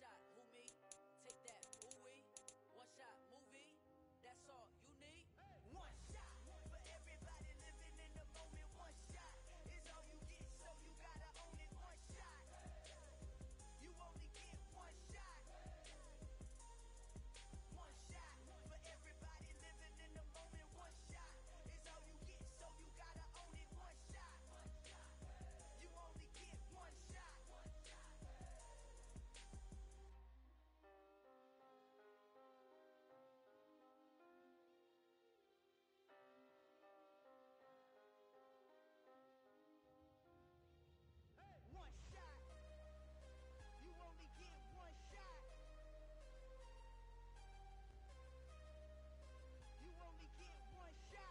shot, who me? Take that, ooh-wee. One shot, movie. That's all you need. One shot for everybody living in the moment. One shot is all you get, so you gotta own it. One shot. You only get one shot. One shot for everybody living in the moment. One shot is all you get, so you gotta own it. One shot. You only get one shot. One shot. You only get one shot. You only get one shot.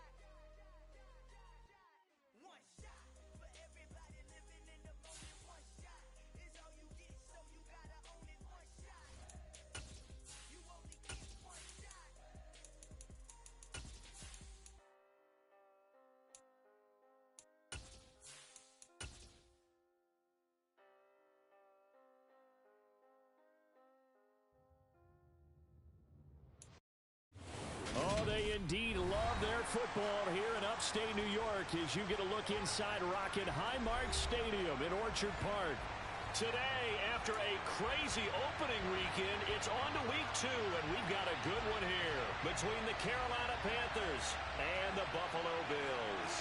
One shot for everybody living in the moment. One shot is all you get, so you gotta own it. One shot. You only get one shot. Oh, they indeed love their football here in upstate New York as you get a look inside Rocket Highmark Stadium in Orchard Park. Today, after a crazy opening weekend, it's on to week 2, and we've got a good one here between the Carolina Panthers and the Buffalo Bills.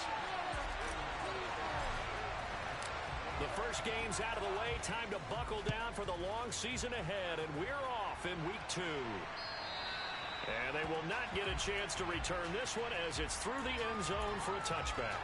The first game's out of the way. Time to buckle down for the long season ahead, and we're off in week 2. And they will not get a chance to return this one as it's through the end zone for a touchback.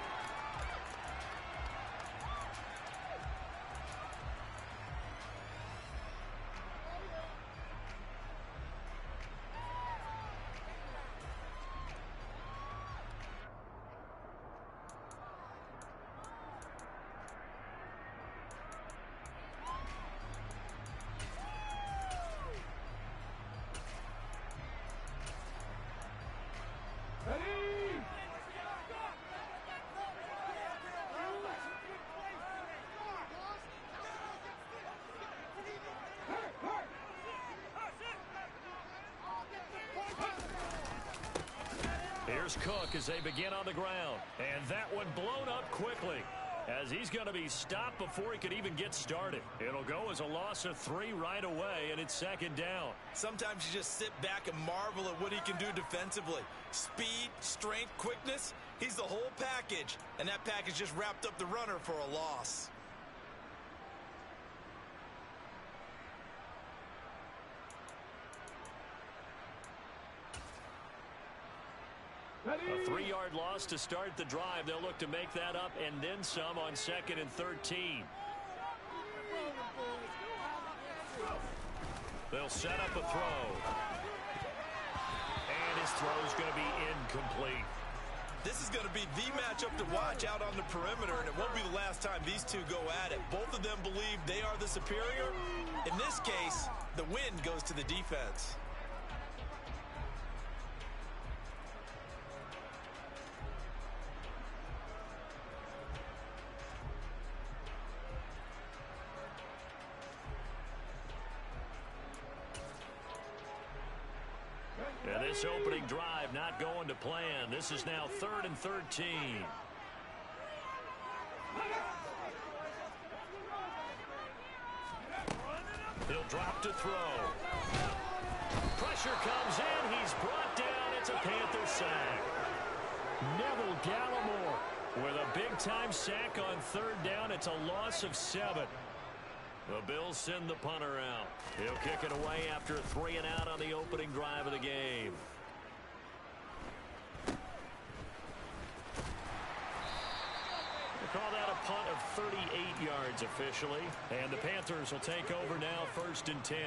Here's Cook as they begin on the ground. And that one blown up quickly as he's going to be stopped before he could even get started. It'll go as a loss of 3 right away, and it's second down. Sometimes you just sit back and marvel at what he can do defensively. Speed, strength, quickness, he's the whole package. And that package just wrapped up the runner for a loss. A 3-yard loss to start the drive. They'll look to make that up and then some on 2nd and 13. They'll set up a throw. And his throw's going to be incomplete. This is going to be the matchup to watch out on the perimeter, and it won't be the last time these two go at it. Both of them believe they are the superior. In this case, the win goes to the defense. And this opening drive not going to plan. This is now 3rd and 13. He'll drop to throw. Pressure comes in. He's brought down. It's a Panther sack. Neville Gallimore with a big-time sack on 3rd down. It's a loss of 7. The Bills send the punter out. He'll kick it away after a 3 and out on the opening drive of the game. They call that a punt of 38 yards officially. And the Panthers will take over now 1st and 10.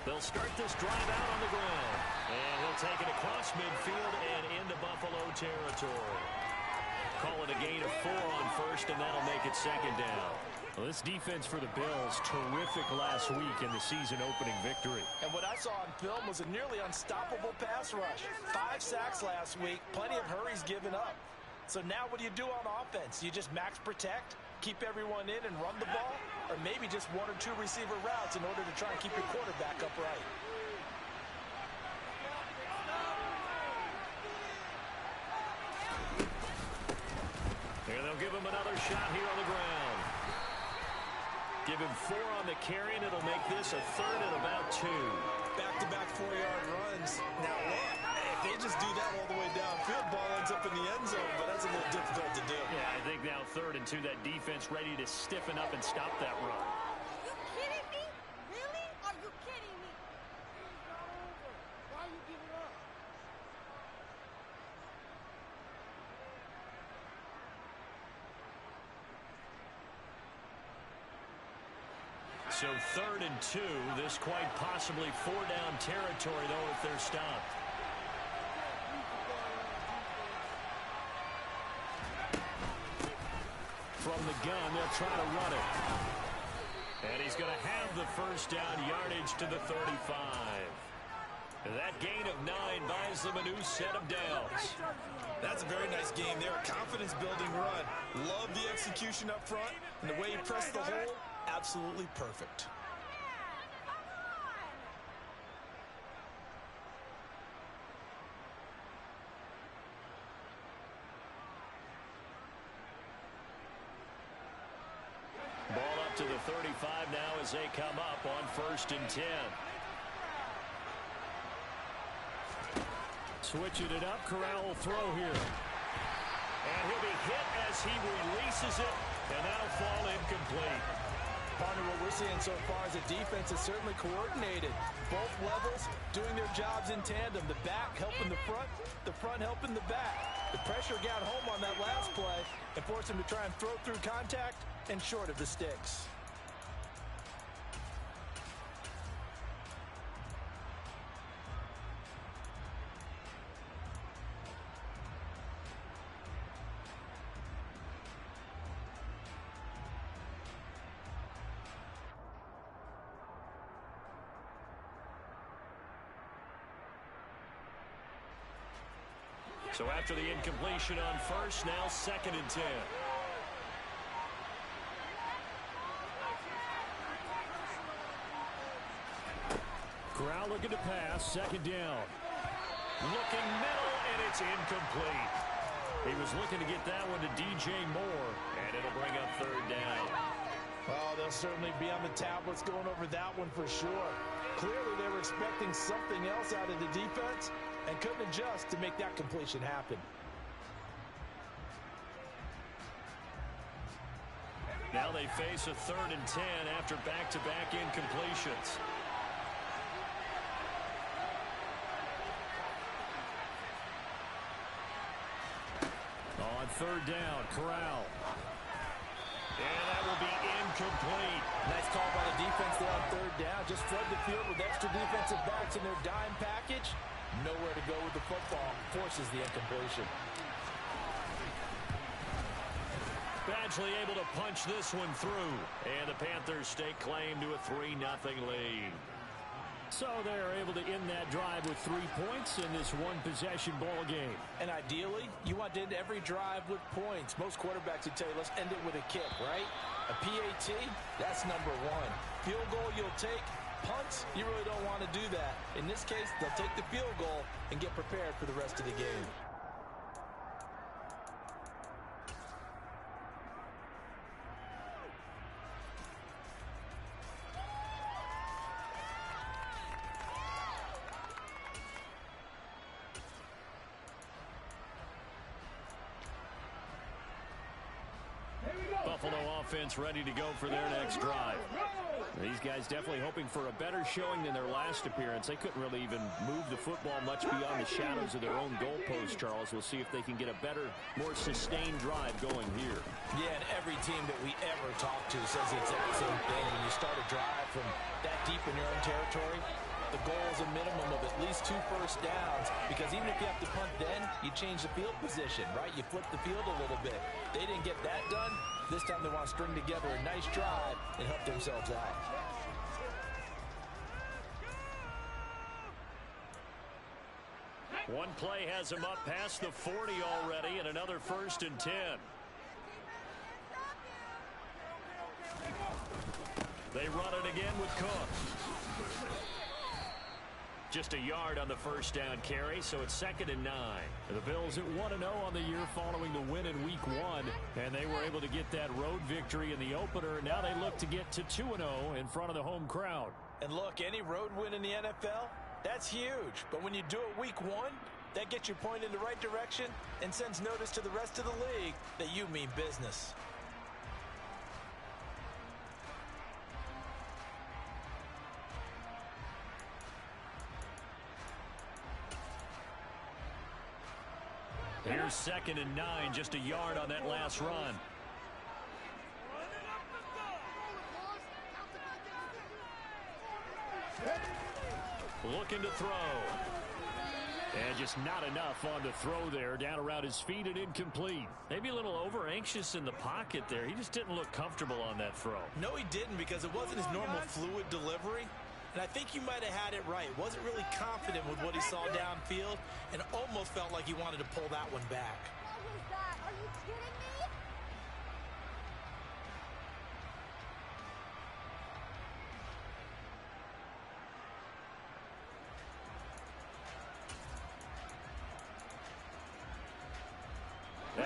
They'll start this drive out on the ground. And he'll take it across midfield and into Buffalo territory. call it a gain of 4 on first, and that'll make it second down. Well, this defense for the Bills, terrific last week in the season-opening victory. And what I saw on film was a nearly unstoppable pass rush. 5 sacks last week, plenty of hurries given up. So now what do you do on offense? You just max protect, keep everyone in and run the ball, or maybe just 1 or 2 receiver routes in order to try and keep your quarterback upright. Here they'll give him another shot here on the ground. Give him 4 on the carry, and it'll make this a 3rd and about 2. Back-to-back 4-yard runs. Now, man, if they just do that all the way downfield, ball ends up in the end zone, but that's a little difficult to do. Yeah, I think now 3rd and 2, that defense ready to stiffen up and stop that run. Are you kidding me? Really? Are you kidding me? Why are you giving up? So 3rd and 2, this quite possibly 4-down territory, though, if they're stopped. From the gun, they'll try to run it. And he's going to have the first down yardage to the 35. That gain of 9 buys them a new set of downs. That's a very nice game there. A confidence-building run. Love the execution up front, and the way he pressed the hole, absolutely perfect. Ball up to the 35 now as they come up on 1st and 10. Switching it up, Corral will throw here. And he'll be hit as he releases it, and that'll fall incomplete. Partner, what we're seeing so far is the defense is certainly coordinated. Both levels doing their jobs in tandem. The back helping the front helping the back. The pressure got home on that last play and forced him to try and throw through contact and short of the sticks. So after the incompletion on first, now 2nd and 10. Corral looking to pass, 2nd down. Looking middle, and it's incomplete. He was looking to get that one to DJ Moore, and it'll bring up 3rd down. Oh, they'll certainly be on the tablets going over that one for sure. Clearly, they were expecting something else out of the defense and couldn't adjust to make that completion happen. Now they face a 3rd and 10 after back-to-back incompletions. On 3rd down, Corral. And that will be incomplete. Nice call by the defense there on 3rd down. Just flood the field with extra defensive backs in their dime package. Nowhere to go with the football. Forces the incompletion. Badgley able to punch this one through. And the Panthers stake claim to a 3-0 lead. So they're able to end that drive with 3 points in this one-possession ball game. And ideally, you want to end every drive with points. Most quarterbacks would tell you, let's end it with a kick, right? A PAT, that's number 1. Field goal you'll take. Punts, you really don't want to do that. In this case, they'll take the field goal and get prepared for the rest of the game. Buffalo offense ready to go for their next drive. These guys definitely hoping for a better showing than their last appearance. They couldn't really even move the football much beyond the shadows of their own goalpost, Charles. We'll see if they can get a better, more sustained drive going here. Yeah, and every team that we ever talk to says the exact same thing. When you start a drive from that deep in your own territory, The goal is a minimum of at least 2 first downs, because even if you have to punt then, you change the field position, right? You flip the field a little bit. They didn't get that done. This time they want to string together a nice drive and help themselves out. One play has him up past the 40 already, and another 1st and 10. They run it again with Cook. Just a yard on the 1st down carry, so it's 2nd and 9. The Bills at 1-0 on the year following the win in Week 1, and they were able to get that road victory in the opener, and now they look to get to 2-0 in front of the home crowd. And look, any road win in the NFL, that's huge. But when you do it Week 1, that gets you pointed in the right direction and sends notice to the rest of the league that you mean business. Here's 2nd and 9, just a yard on that last run. Looking to throw. And just not enough on the throw there. Down around his feet and incomplete. Maybe a little over-anxious in the pocket there. He just didn't look comfortable on that throw. No, he didn't, because it wasn't his normal fluid delivery. And I think you might have had it right. Wasn't really confident with what he saw downfield and almost felt like he wanted to pull that one back. What was that? Are you kidding me?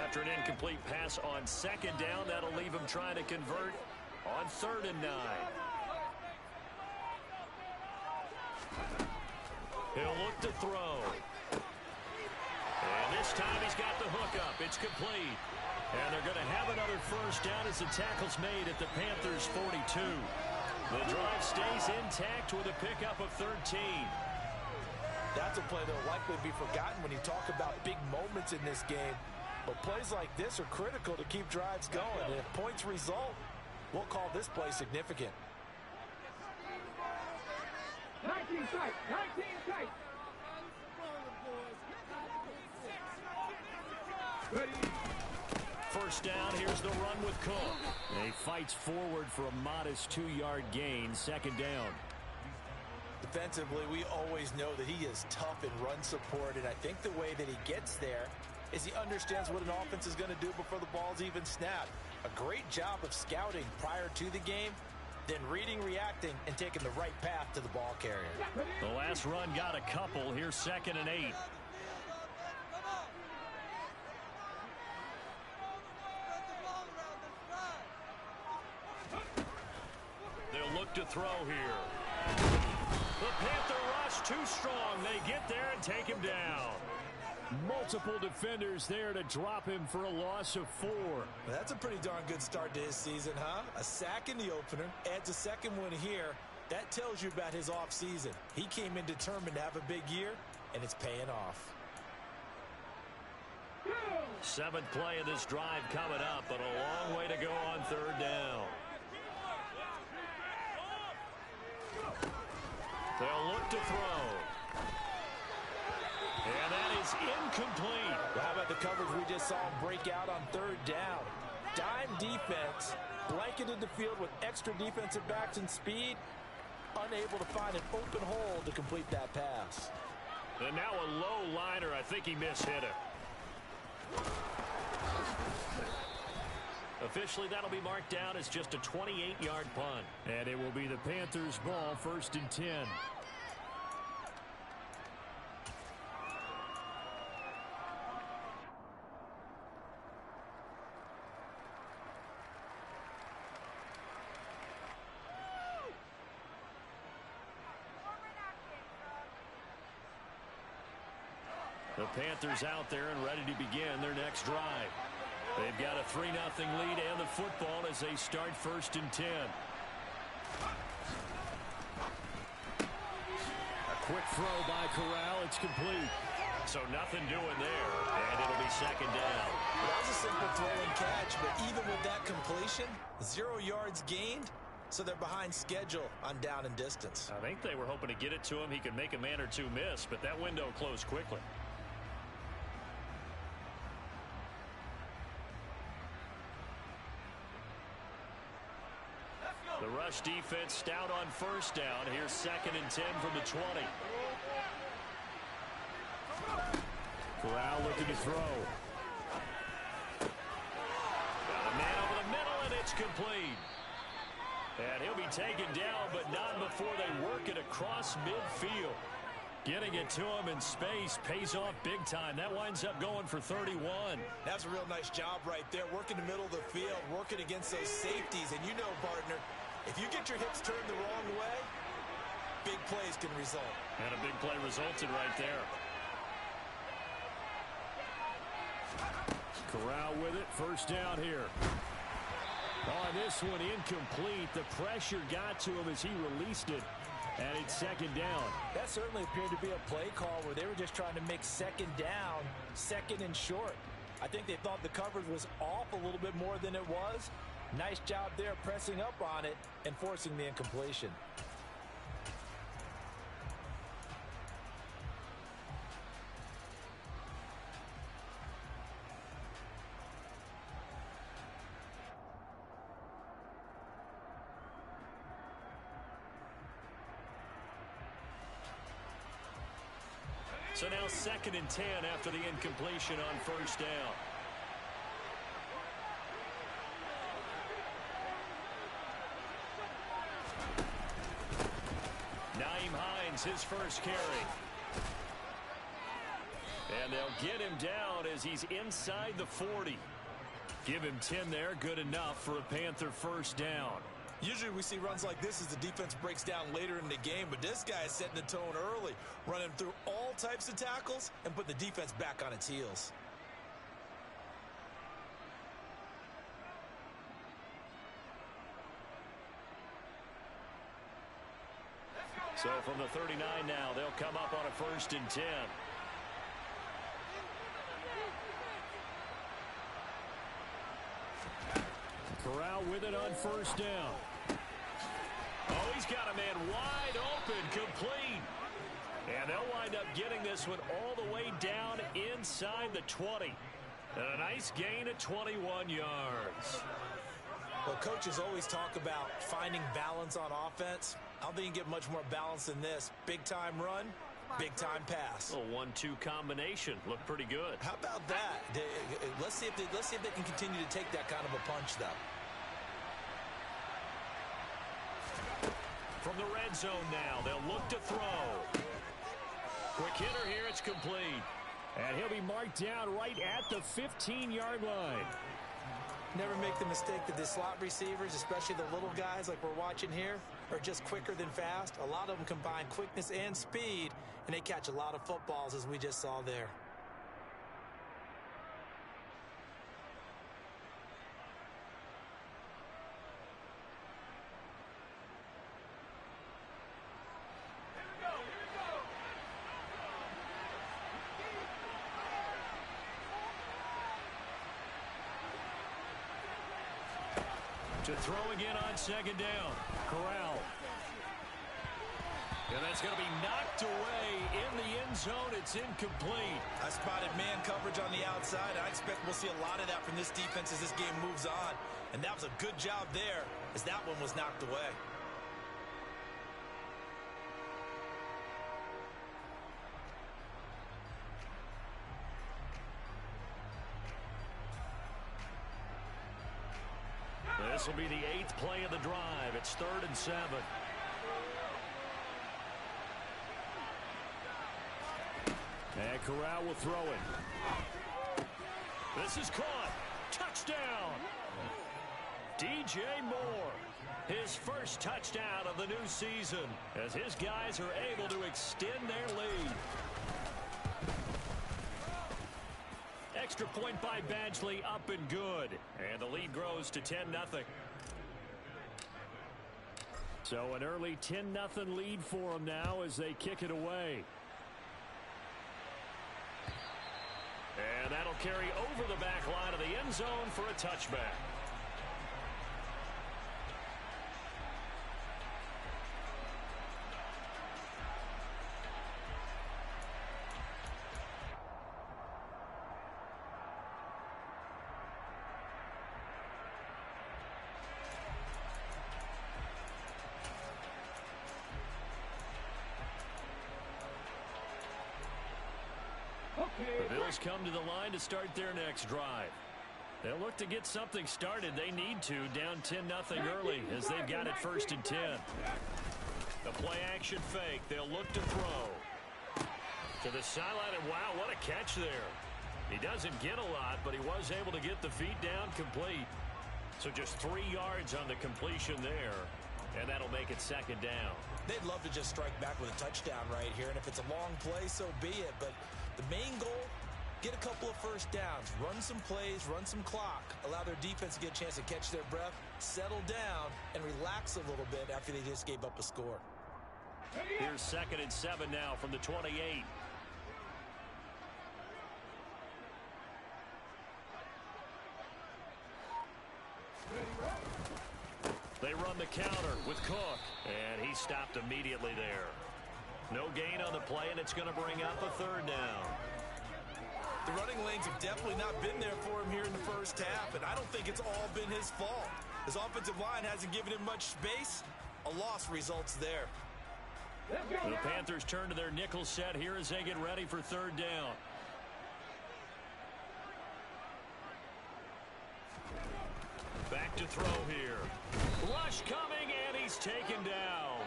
After an incomplete pass on 2nd down, that'll leave him trying to convert on 3rd and 9. He'll look to throw. And this time he's got the hook up. It's complete. And they're going to have another 1st down as the tackle's made at the Panthers' 42. The drive stays intact with a pickup of 13. That's a play that will likely be forgotten when you talk about big moments in this game. But plays like this are critical to keep drives going. And if points result, we'll call this play significant. 19 tight, 19 tight. Ready. 1st down, here's the run with Cook. And he fights forward for a modest 2-yard gain, 2nd down. Defensively, we always know that he is tough in run support, and I think the way that he gets there is he understands what an offense is going to do before the ball's even snapped. A great job of scouting prior to the game, then reading, reacting, and taking the right path to the ball carrier. The last run got a couple. Here's 2nd and 8. They'll look to throw here. The Panther rush too strong. They get there and take him down. Multiple defenders there to drop him for a loss of 4. That's a pretty darn good start to his season, huh? A sack in the opener, adds a 2nd one here. That tells you about his offseason. He came in determined to have a big year, and it's paying off. 7th play of this drive coming up, but a long way to go on 3rd down. They'll look to throw. And that is incomplete. Well, how about the coverage we just saw him break out on 3rd down? Dime defense, blanketed the field with extra defensive backs and speed, unable to find an open hole to complete that pass. And now a low liner. I think he mishit it. Officially, that'll be marked down as just a 28-yard punt. And it will be the Panthers' ball, 1st and 10. The Panthers out there and ready to begin their next drive. They've got a 3-0 lead and the football as they start 1st and 10. A quick throw by Corral. It's complete. So nothing doing there, and it'll be 2nd down. That was a simple throw and catch, but even with that completion, 0 yards gained, so they're behind schedule on down and distance. I think they were hoping to get it to him. He could make a man or two miss, but that window closed quickly. The rush defense stout on first down. Here's 2nd and 10 from the 20. Corral looking to throw. Got a man over the middle, and it's complete. And he'll be taken down, but not before they work it across midfield. Getting it to him in space pays off big time. That winds up going for 31. That's a real nice job right there. Working the middle of the field, working against those safeties. And you know, partner, if you get your hips turned the wrong way, big plays can result. And a big play resulted right there. Corral with it. First down here. On this one, incomplete. The pressure got to him as he released it. And it's 2nd down. That certainly appeared to be a play call where they were just trying to make 2nd down, 2nd and short. I think they thought the coverage was off a little bit more than it was. Nice job there pressing up on it and forcing the incompletion. So now 2nd and 10 after the incompletion on first down. Nyheim Hines, his first carry. And they'll get him down as he's inside the 40. Give him 10 there, good enough for a Panther first down. Usually we see runs like this as the defense breaks down later in the game, but this guy is setting the tone early, running through all types of tackles and put the defense back on its heels. So from the 39 now, they'll come up on a 1st and 10. Corral with it on first down. Oh, he's got a man wide open, complete. And they'll wind up getting this one all the way down inside the 20. And a nice gain of 21 yards. Well, coaches always talk about finding balance on offense. I don't think you can get much more balance than this. Big-time run, big-time pass. A 1-2 combination. Looked pretty good. How about that? Let's see if they can continue to take that kind of a punch, though. From the red zone now, they'll look to throw. Quick hitter here, it's complete. And he'll be marked down right at the 15-yard line. Never make the mistake that the slot receivers, especially the little guys like we're watching here, are just quicker than fast. A lot of them combine quickness and speed, and they catch a lot of footballs, as we just saw there. To throw again on 2nd down. Corral. And that's going to be knocked away in the end zone. It's incomplete. I spotted man coverage on the outside. I expect we'll see a lot of that from this defense as this game moves on. And that was a good job there as that one was knocked away. This will be the 8th play of the drive. It's 3rd and 7. And Corral will throw it. This is caught. Touchdown. DJ Moore. His first touchdown of the new season as his guys are able to extend their lead. Extra point by Badgley, up and good. And the lead grows to 10-0. So an early 10-0 lead for them now as they kick it away. And that'll carry over the back line of the end zone for a touchback. The Bills come to the line to start their next drive. They'll look to get something started. They need to, down 10-0 early as they've got it 1st and 10. The play action fake. They'll look to throw. To the sideline, and wow, what a catch there. He doesn't get a lot, but he was able to get the feet down complete. So just 3 yards on the completion there, and that'll make it 2nd down. They'd love to just strike back with a touchdown right here, and if it's a long play, so be it. But the main goal, get a couple of first downs, run some plays, run some clock, allow their defense to get a chance to catch their breath, settle down, and relax a little bit after they just gave up a score. Here's 2nd and 7 now from the 28. They run the counter with Cook, and he stopped immediately there. No gain on the play, and it's going to bring up a 3rd down. The running lanes have definitely not been there for him here in the first half, and I don't think it's all been his fault. His offensive line hasn't given him much space. A loss results there. The Panthers turn to their nickel set here as they get ready for 3rd down. Back to throw here. Rush coming, and he's taken down.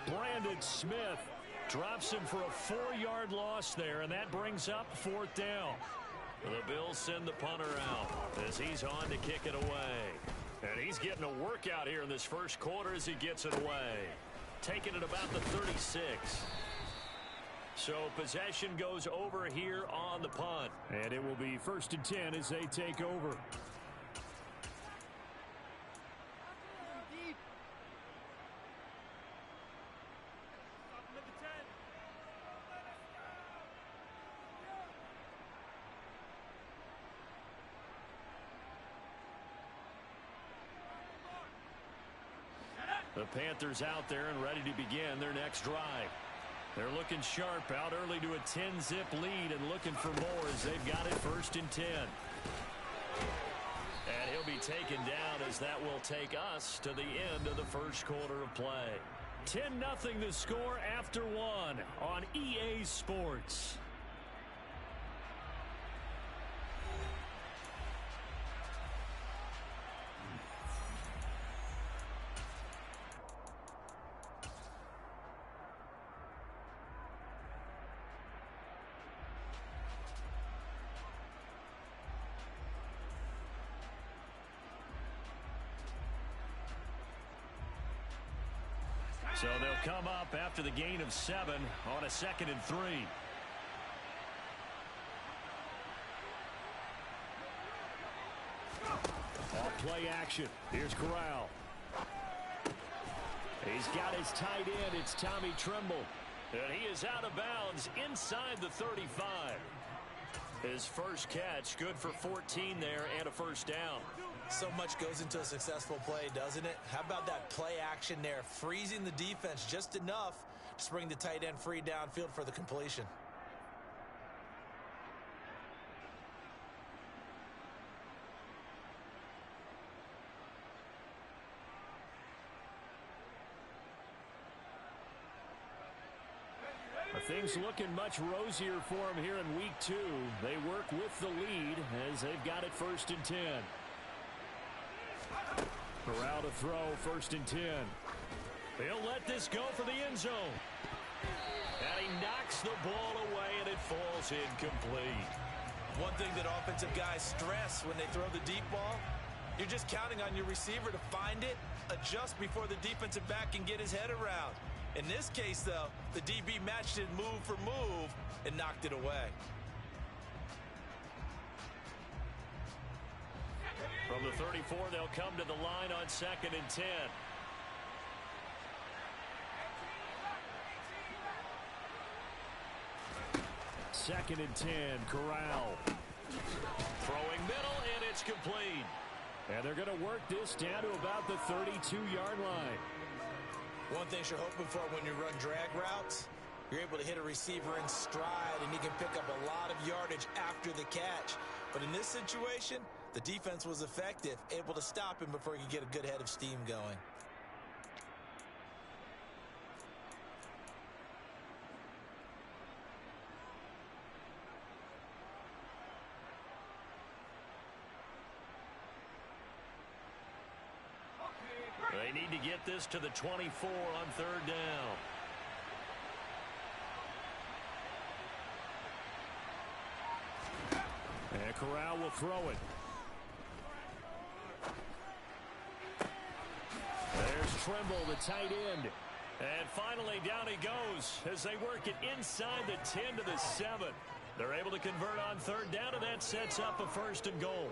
Brandon Smith drops him for a 4-yard loss there, and that brings up 4th down. The Bills send the punter out as he's on to kick it away. And he's getting a workout here in this first quarter as he gets it away. Taking it about the 36. So possession goes over here on the punt. And it will be 1st and 10 as they take over. The Panthers out there and ready to begin their next drive. They're looking sharp, out early to a 10-zip lead and looking for more as they've got it 1st and 10. And he'll be taken down as that will take us to the end of the first quarter of play. 10-0 the score after 1 on EA Sports. So they'll come up after the gain of 7 on a 2nd and 3. Off play action. Here's Corral. He's got his tight end. It's Tommy Tremble. And he is out of bounds inside the 35. His first catch, good for 14 there and a 1st down. So much goes into a successful play, doesn't it? How about that play action there, freezing the defense just enough to bring the tight end free downfield for the completion. Things looking much rosier for him here in week 2. They work with the lead as they've got it 1st and 10. Corral to throw, 1st and 10. He'll let this go for the end zone. And he knocks the ball away, and it falls incomplete. One thing that offensive guys stress when they throw the deep ball, you're just counting on your receiver to find it, adjust before the defensive back can get his head around. In this case, though, the DB matched it move for move and knocked it away. From the 34, they'll come to the line on 2nd and 10. Second and 10, Corral. Throwing middle, and it's complete. And they're going to work this down to about the 32-yard line. One thing you're hoping for when you run drag routes, you're able to hit a receiver in stride, and he can pick up a lot of yardage after the catch. But in this situation, the defense was effective, able to stop him before he could get a good head of steam going. to get this to the 24 on third down. And Corral will throw it. There's Trimble, the tight end. And finally, down he goes as they work it inside the 10 to the 7. They're able to convert on third down, and that sets up a 1st and goal.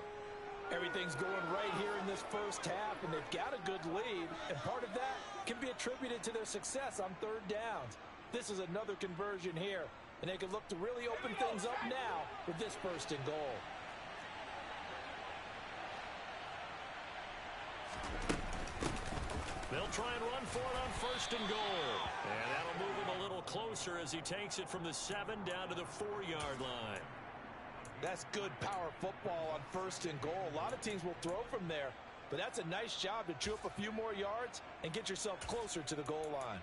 Everything's going right here in this first half, and they've got a good lead, and part of that can be attributed to their success on third downs. This is another conversion here, and they can look to really open things up now with this 1st and goal. They'll try and run for it on 1st and goal. And that'll move him a little closer as he takes it from the 7 down to the 4-yard line. That's good power football on 1st and goal. A lot of teams will throw from there, but that's a nice job to chew up a few more yards and get yourself closer to the goal line.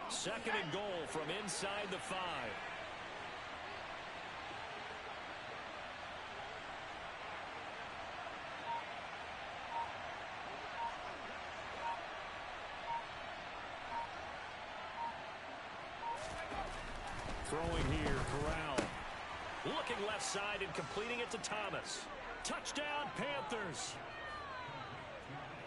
Second and goal from inside the 5. Throwing here, Corral. Looking left side and completing it to Thomas. Touchdown, Panthers.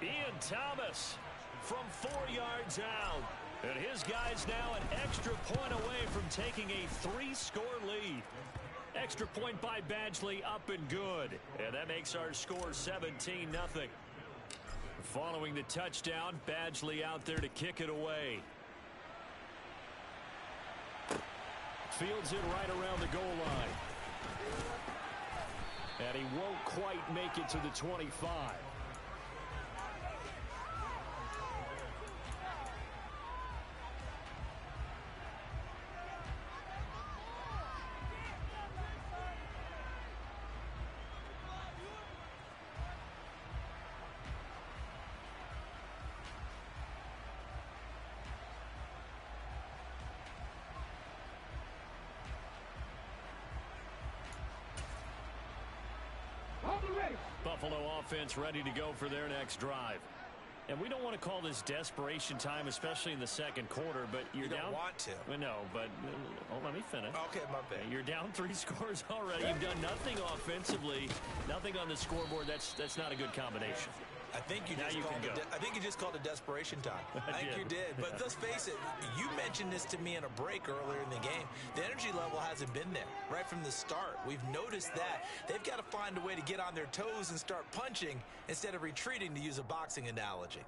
Ian Thomas from 4 yards out. And his guy's now an extra point away from taking a 3-score lead. Extra point by Badgley, up and good. And that makes our score 17-0. Following the touchdown, Badgley out there to kick it away. Fields it right around the goal line. And he won't quite make it to the 25. Buffalo offense ready to go for their next drive. And we don't want to call this desperation time, especially in the second quarter, but you're down. You don't want to. No, but let me finish. Okay, my bad. You're down 3 scores already. You've done nothing offensively, nothing on the scoreboard. That's not a good combination. I think you just called it desperation time. I think you did. But let's face it, you mentioned this to me in a break earlier in the game. The energy level hasn't been there right from the start. We've noticed that. They've got to find a way to get on their toes and start punching instead of retreating, to use a boxing analogy.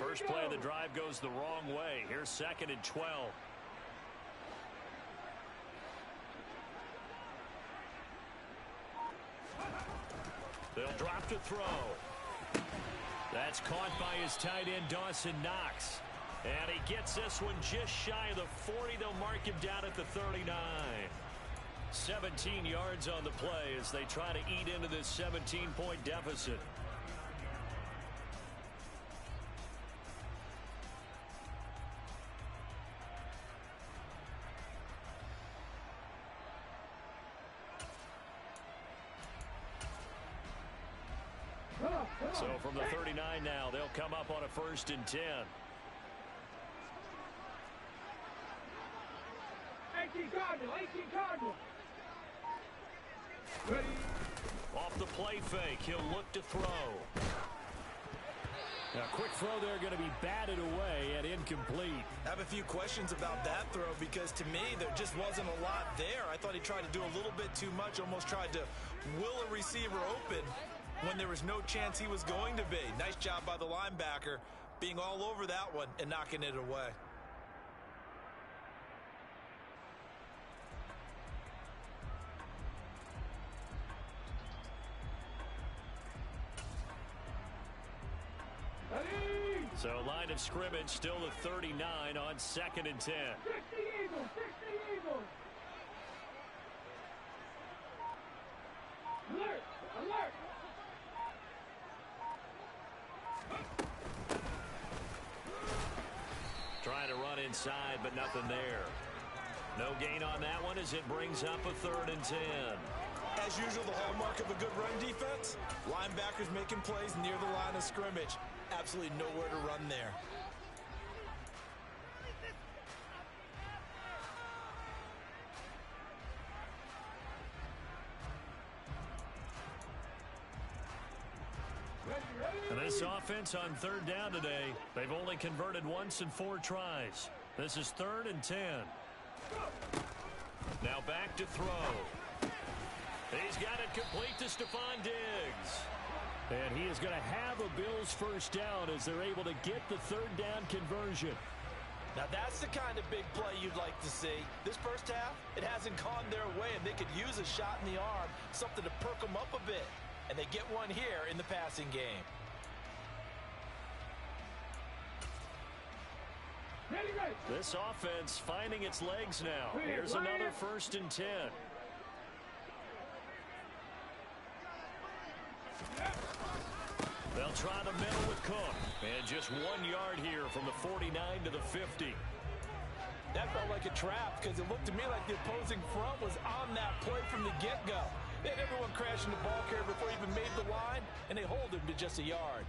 First play of the drive goes the wrong way. Here's 2nd and 12. They'll drop to throw. That's caught by his tight end, Dawson Knox. And he gets this one just shy of the 40. They'll mark him down at the 39. 17 yards on the play as they try to eat into this 17-point deficit. So from the 39 now, they'll come up on a 1st and 10. 18 Cardinal. Ready. Off the play fake, he'll look to throw. Now, quick throw there going to be batted away and incomplete. I have a few questions about that throw because to me there just wasn't a lot there. I thought he tried to do a little bit too much, almost tried to will a receiver open when there was no chance he was going to be. Nice job by the linebacker being all over that one and knocking it away. So line of scrimmage still the 39 on 2nd and 10. 60 Eagles. Alert. run inside, but nothing there. No gain on that one as it brings up a 3rd and 10. As usual, the hallmark of a good run defense, linebackers making plays near the line of scrimmage. Absolutely nowhere to run there. And this offense on 3rd down today, they've only converted once in 4 tries. This is 3rd and 10. Now back to throw. He's got it complete to Stephon Diggs. And he is going to have a Bills first down as they're able to get the 3rd down conversion. Now that's the kind of big play you'd like to see. This first half, it hasn't gone their way, and they could use a shot in the arm, something to perk them up a bit. And they get one here in the passing game. This offense finding its legs now. Here's another 1st and 10. They'll try the middle with Cook. And just 1 yard here from the 49 to the 50. That felt like a trap because it looked to me like the opposing front was on that play from the get-go. They had everyone crashing the ball carrier before he even made the line, and they hold him to just a yard.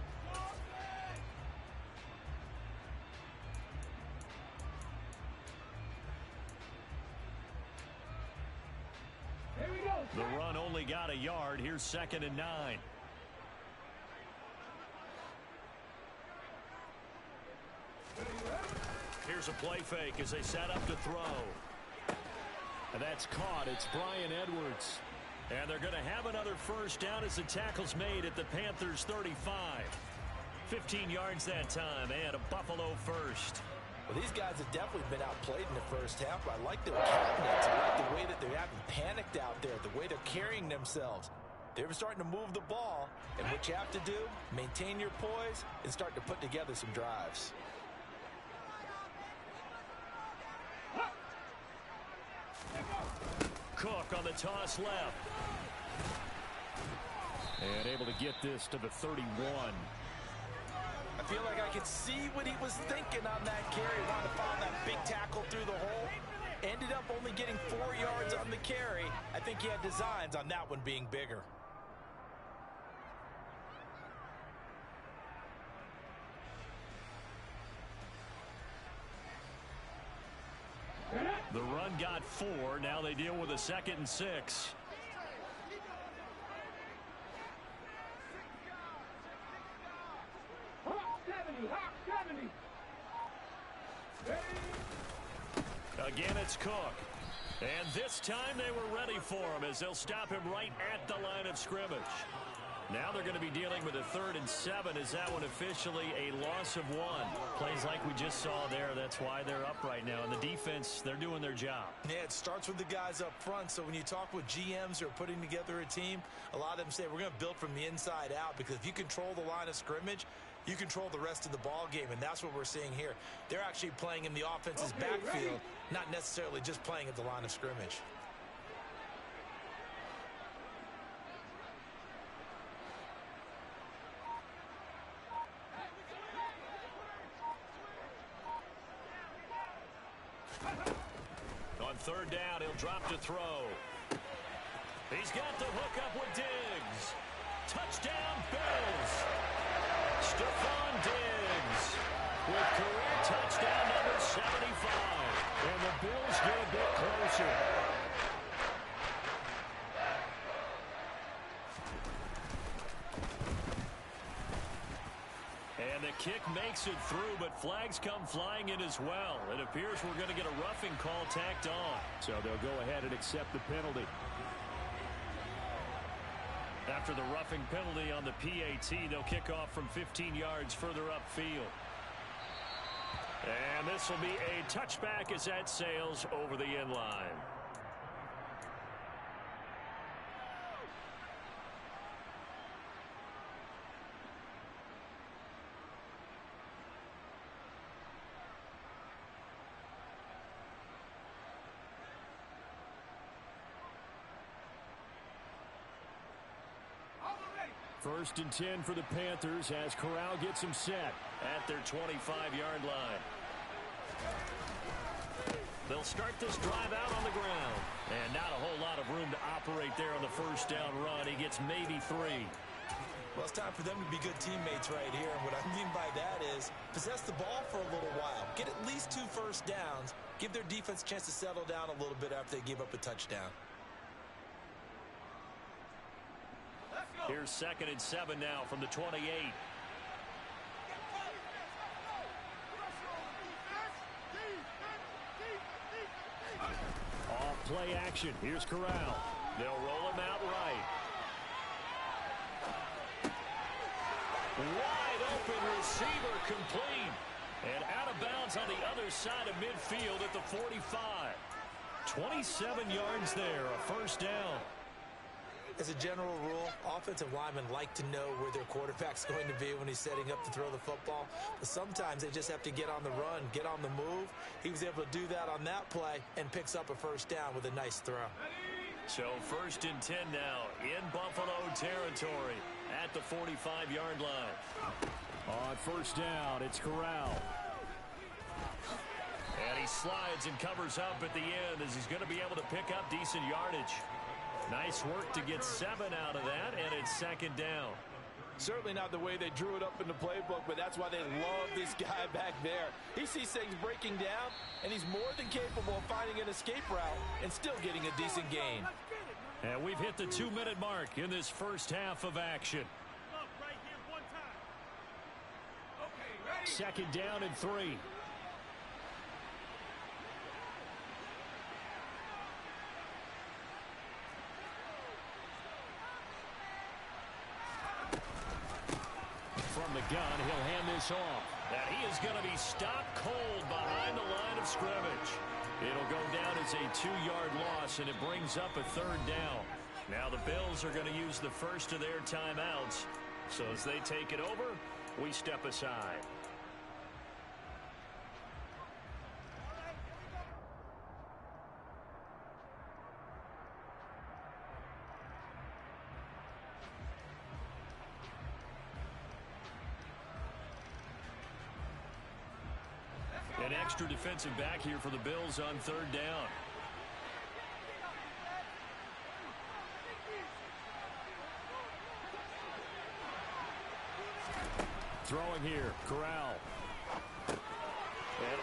The run only got a yard. Here's 2nd and 9. Here's a play fake as they set up to throw. And that's caught. It's Bryan Edwards. And they're going to have another first down as the tackle's made at the Panthers' 35. 15 yards that time and a Buffalo first. Well, these guys have definitely been outplayed in the first half, but I like their cabinets. I like the way that they haven't panicked out there, the way they're carrying themselves. They're starting to move the ball, and what you have to do, maintain your poise and start to put together some drives. Cook on the toss left. And able to get this to the 31. I feel like I could see what he was thinking on that carry. Wanted to find that big tackle through the hole. Ended up only getting 4 yards on the carry. I think he had designs on that one being bigger. The run got 4. Now they deal with a 2nd and 6. Again, it's Cook. And this time they were ready for him as they'll stop him right at the line of scrimmage. Now they're going to be dealing with a 3rd and 7. Is that one officially a loss of 1? Plays like we just saw there. That's why they're up right now. And the defense, they're doing their job. Yeah, it starts with the guys up front. So when you talk with GMs who are putting together a team, a lot of them say we're going to build from the inside out, because if you control the line of scrimmage, you control the rest of the ball game, and that's what we're seeing here. They're actually playing in the offense's backfield, not necessarily just playing at the line of scrimmage. On 3rd down, he'll drop to throw. He's got the hook up with Diggs. Touchdown, Bills. Stephon Diggs with career touchdown number 75. And the Bills get a bit closer. And the kick makes it through, but flags come flying in as well. It appears we're going to get a roughing call tacked on. So they'll go ahead and accept the penalty. After the roughing penalty on the PAT, they'll kick off from 15 yards further upfield. And this will be a touchback as that sails over the end line. First and 10 for the Panthers as Corral gets him set at their 25-yard line. They'll start this drive out on the ground. And not a whole lot of room to operate there on the first down run. He gets maybe 3. Well, it's time for them to be good teammates right here. And what I mean by that is possess the ball for a little while. Get at least 2 first downs. Give their defense a chance to settle down a little bit after they give up a touchdown. Here's 2nd and 7 now from the 28. Off play action. Here's Corral. They'll roll him out right. Wide open receiver complete. And out of bounds on the other side of midfield at the 45. 27 yards there, a first down. As a general rule, offensive linemen like to know where their quarterback's going to be when he's setting up to throw the football. But sometimes they just have to get on the run, get on the move. He was able to do that on that play and picks up a first down with a nice throw. So 1st and 10 now in Buffalo territory at the 45-yard line. On first down, it's Corral. And he slides and covers up at the end as he's going to be able to pick up decent yardage. Nice work to get 7 out of that, and it's 2nd down. Certainly not the way they drew it up in the playbook, but that's why they love this guy back there. He sees things breaking down, and he's more than capable of finding an escape route and still getting a decent gain. And we've hit the 2-minute mark in this first half of action. 2nd down and 3. From the gun, he'll hand this off. And he is going to be stopped cold behind the line of scrimmage. It'll go down as a 2-yard loss, and it brings up a 3rd down. Now the Bills are going to use the first of their timeouts. So as they take it over, we step aside. An extra defensive back here for the Bills on 3rd down. Throwing here, Corral. And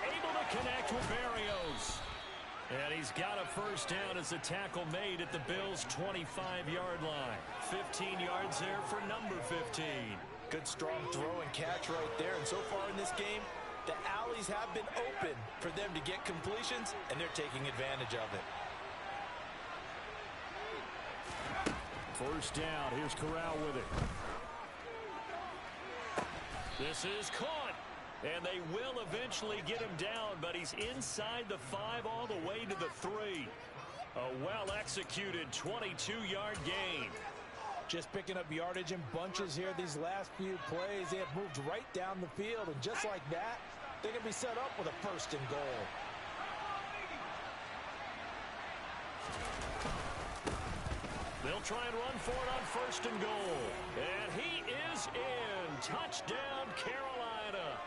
able to connect with Barrios. And he's got a first down as a tackle made at the Bills' 25-yard line. 15 yards there for number 15. Good strong throw and catch right there. And so far in this game, the alleys have been open for them to get completions, and they're taking advantage of it. First down. Here's Corral with it. This is caught. And they will eventually get him down, but he's inside the 5 all the way to the 3. A well-executed 22-yard gain. Just picking up yardage in bunches here these last few plays. They have moved right down the field, and just like that, they can be set up with a 1st and goal. They'll try and run for it on 1st and goal. And he is in. Touchdown, Carolina.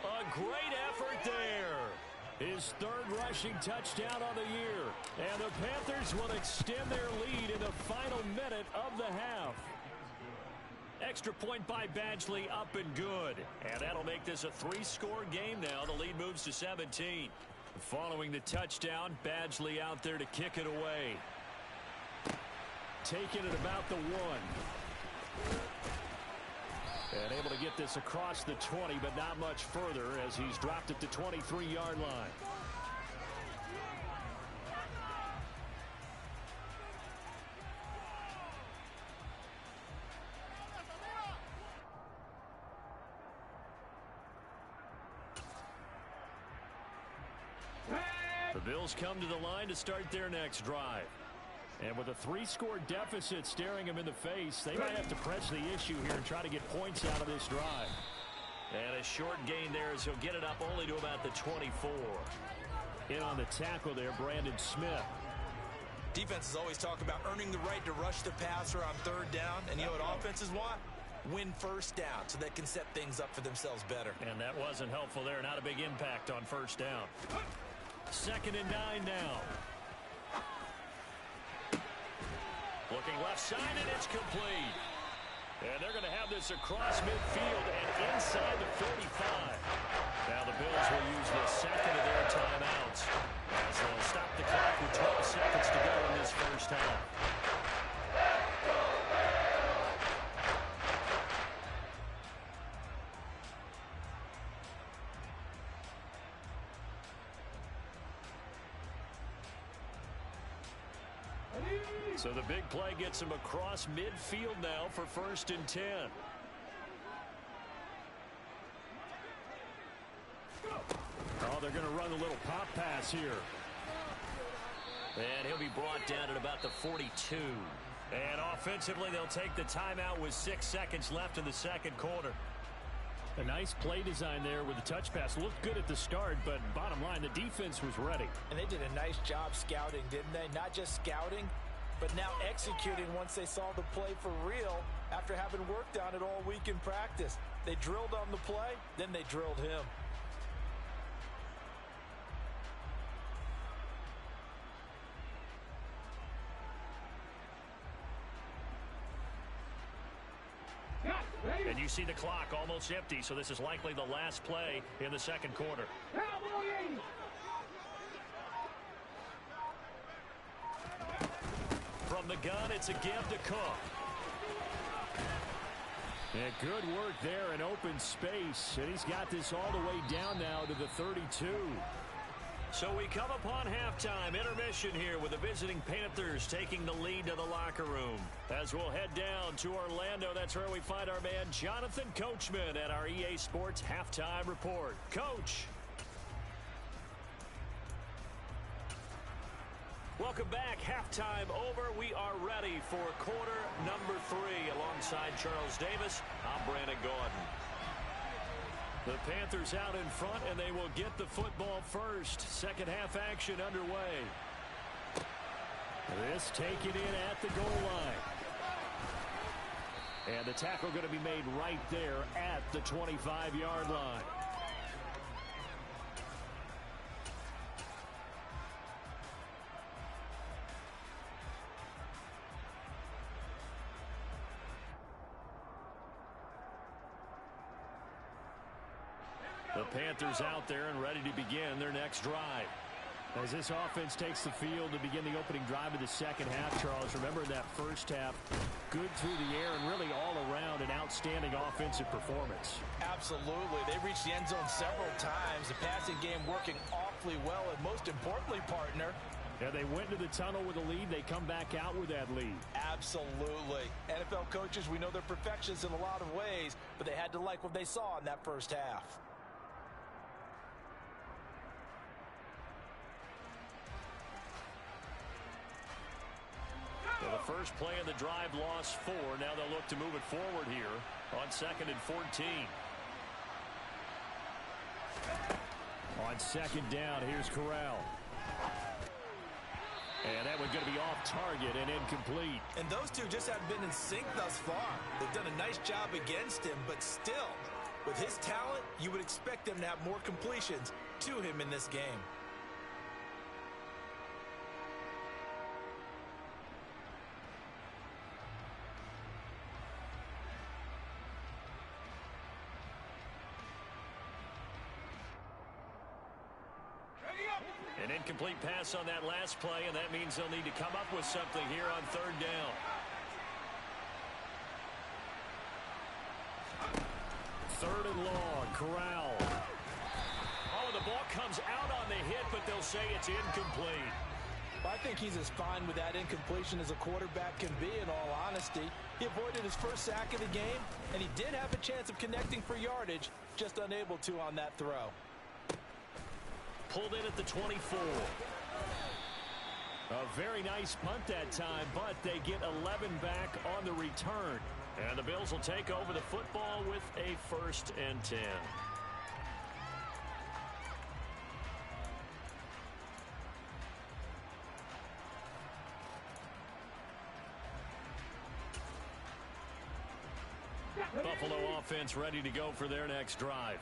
A great effort there. His 3rd rushing touchdown on the year. And the Panthers will extend their lead in the final minute of the half. Extra point by Badgley, up and good. And that'll make this a 3-score game now. The lead moves to 17. Following the touchdown, Badgley out there to kick it away. Taking it about the 1. And able to get this across the 20, but not much further as he's dropped at the 23-yard line. The Bills come to the line to start their next drive. And with a 3-score deficit staring him in the face, they might have to press the issue here and try to get points out of this drive. And a short gain there as he'll get it up only to about the 24. In on the tackle there, Brandon Smith. Defenses always talk about earning the right to rush the passer on 3rd down, and you know what offenses want? win first down so they can set things up for themselves better. And that wasn't helpful there. Not a big impact on first down. 2nd and 9 now. Looking left side, and it's complete. And they're going to have this across midfield and inside the 45. Now the Bills will use the second of their timeouts as they'll stop the clock with 12 seconds to go in this first half. So the big play gets him across midfield now for 1st and 10. Oh, they're going to run a little pop pass here. And he'll be brought down at about the 42. And offensively, they'll take the timeout with 6 seconds left in the second quarter. A nice play design there with the touch pass. Looked good at the start, but bottom line, the defense was ready. And they did a nice job scouting, didn't they? Not just scouting, but now executing once they saw the play for real after having worked on it all week in practice. They drilled on the play, then they drilled him. And you see the clock almost empty, so this is likely the last play in the second quarter. From the gun, it's a give to Cook. And good work there in open space. And he's got this all the way down now to the 32. So we come upon halftime intermission here with the visiting Panthers taking the lead to the locker room. As we'll head down to Orlando, that's where we find our man Jonathan Coachman at our EA Sports Halftime Report. Coach. Welcome back. Halftime over. We are ready for quarter number 3. Alongside Charles Davis, I'm Brandon Gordon. The Panthers out in front, and they will get the football first. Second half action underway. This taken in at the goal line. And the tackle going to be made right there at the 25-yard line. The Panthers out there and ready to begin their next drive. As this offense takes the field to begin the opening drive of the second half, Charles, remember in that first half, good through the air and really all around an outstanding offensive performance. Absolutely. They reached the end zone several times. The passing game working awfully well, and most importantly, partner, yeah, they went into the tunnel with a lead. They come back out with that lead. Absolutely. NFL coaches, we know they're perfectionists in a lot of ways, but they had to like what they saw in that first half. Well, the first play of the drive lost 4. Now they'll look to move it forward here on 2nd and 14. On 2nd down, here's Corral. And that one's going to be off target and incomplete. And those two just haven't been in sync thus far. They've done a nice job against him, but still, with his talent, you would expect them to have more completions to him in this game. An incomplete pass on that last play, and that means they'll need to come up with something here on 3rd down. 3rd and long, Corral. Oh, the ball comes out on the hit, but they'll say it's incomplete. I think he's as fine with that incompletion as a quarterback can be, in all honesty. He avoided his first sack of the game, and he did have a chance of connecting for yardage, just unable to on that throw. Pulled in at the 24. A very nice punt that time, but they get 11 back on the return. And the Bills will take over the football with a 1st and 10. Buffalo offense ready to go for their next drive.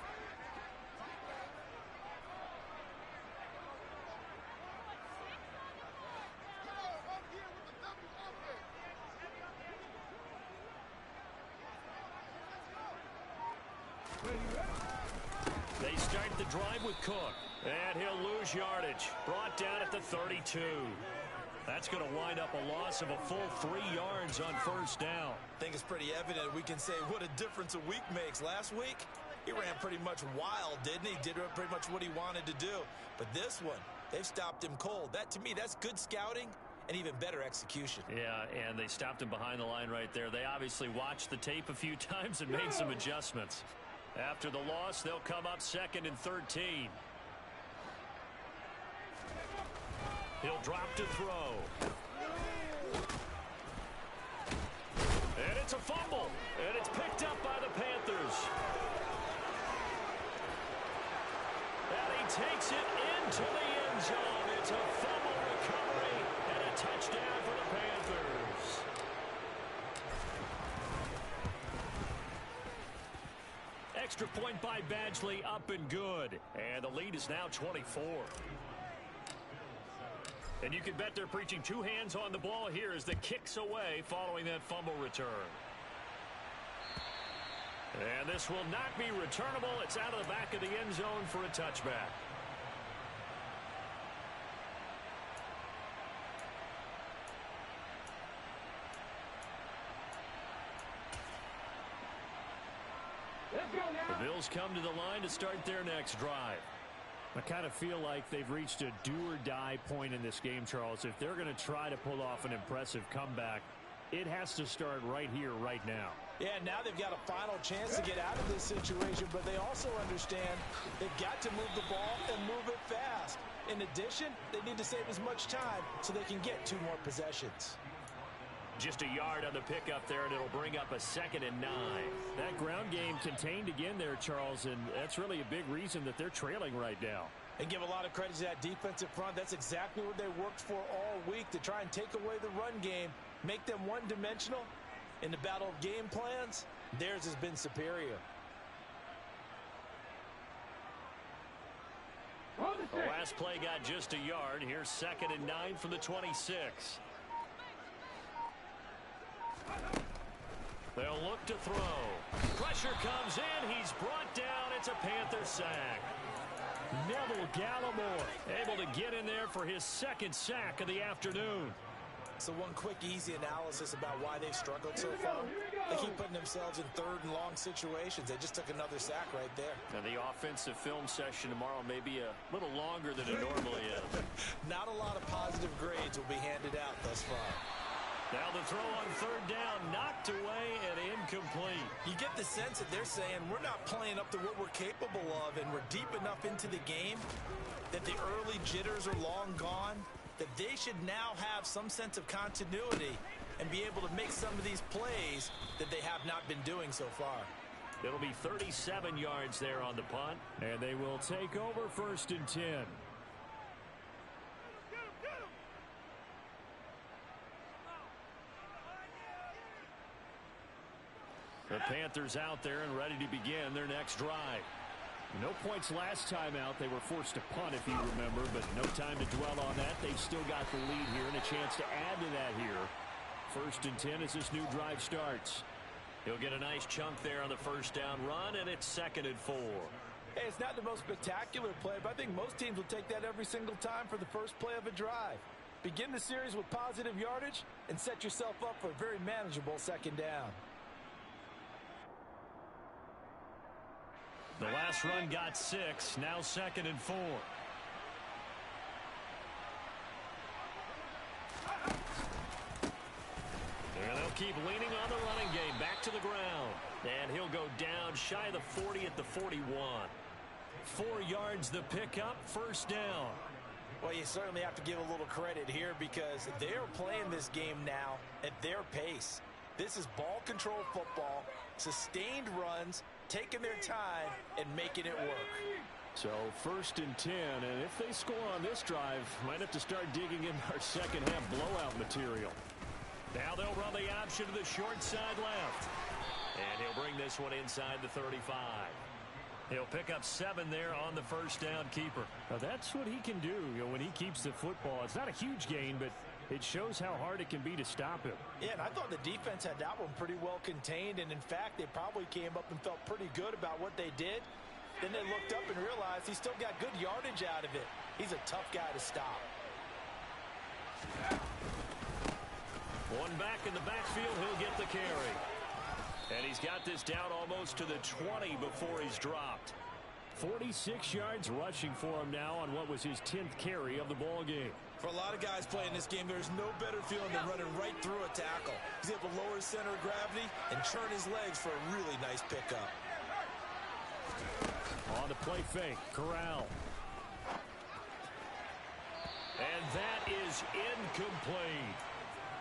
They start the drive with Cook. And he'll lose yardage. Brought down at the 32. That's going to wind up a loss of a full 3 yards on first down. I think it's pretty evident. We can say what a difference a week makes. Last week, he ran pretty much wild, didn't he? Did pretty much what he wanted to do. But this one, they've stopped him cold. That, to me, that's good scouting and even better execution. Yeah, and they stopped him behind the line right there. They obviously watched the tape a few times and made some adjustments. After the loss, they'll come up 2nd and 13. He'll drop to throw. And it's a fumble. And it's picked up by the Panthers. And he takes it into the end zone. It's a fumble recovery and a touchdown for the Panthers. Extra point by Badgley, up and good. And the lead is now 24. And you can bet they're preaching 2 hands on the ball here as the kick's away following that fumble return. And this will not be returnable. It's out of the back of the end zone for a touchback. Let's go now. The Bills come to the line to start their next drive. I kind of feel like they've reached a do-or-die point in this game, Charles. If they're going to try to pull off an impressive comeback, it has to start right here, right now. Yeah, now they've got a final chance to get out of this situation, but they also understand they've got to move the ball and move it fast. In addition, they need to save as much time so they can get 2 more possessions. Just a yard on the pickup there, and it'll bring up a 2nd and 9. That ground game contained again there, Charles, and that's really a big reason that they're trailing right now. And give a lot of credit to that defensive front. That's exactly what they worked for all week, to try and take away the run game, make them one-dimensional. In the battle of game plans, theirs has been superior. The last play got just a yard. Here's 2nd and 9 from the 26. They'll look to throw. Pressure comes in. He's brought down. It's a Panther sack. Neville Gallimore able to get in there for his 2nd sack of the afternoon. So one quick, easy analysis about why they've struggled so far. They keep putting themselves in 3rd and long situations. They just took another sack right there. Now the offensive film session tomorrow may be a little longer than it normally is. Not a lot of positive grades will be handed out thus far. Now the throw on 3rd down, knocked away and incomplete. You get the sense that they're saying we're not playing up to what we're capable of, and we're deep enough into the game that the early jitters are long gone, that they should now have some sense of continuity and be able to make some of these plays that they have not been doing so far. It'll be 37 yards there on the punt. And they will take over 1st and 10. The Panthers out there and ready to begin their next drive. No points last time out. They were forced to punt, if you remember, but no time to dwell on that. They've still got the lead here and a chance to add to that here. 1st and 10 as this new drive starts. He'll get a nice chunk there on the 1st down run, and it's 2nd and 4. Hey, it's not the most spectacular play, but I think most teams will take that every single time for the first play of a drive. Begin the series with positive yardage and set yourself up for a very manageable 2nd down. The last run got 6, now 2nd and 4. And they'll keep leaning on the running game, back to the ground. And he'll go down shy of the 40 at the 41. 4 yards the pickup, 1st down. Well, you certainly have to give a little credit here because they're playing this game now at their pace. This is ball control football, sustained runs, taking their time and making it work. So 1st and 10, and if they score on this drive, might have to start digging in our 2nd half blowout material. Now they'll run the option to the short side left. And he'll bring this one inside the 35. He'll pick up 7 there on the first down keeper. Now that's what he can do, when he keeps the football. It's not a huge gain, but it shows how hard it can be to stop him. Yeah, and I thought the defense had that one pretty well contained, and in fact, they probably came up and felt pretty good about what they did. Then they looked up and realized he still got good yardage out of it. He's a tough guy to stop. One back in the backfield, he'll get the carry. And he's got this down almost to the 20 before he's dropped. 46 yards rushing for him now on what was his 10th carry of the ball game. For a lot of guys playing this game, there's no better feeling than running right through a tackle. He's able to lower his center of gravity and churn his legs for a really nice pickup. On the play fake, Corral. And that is incomplete.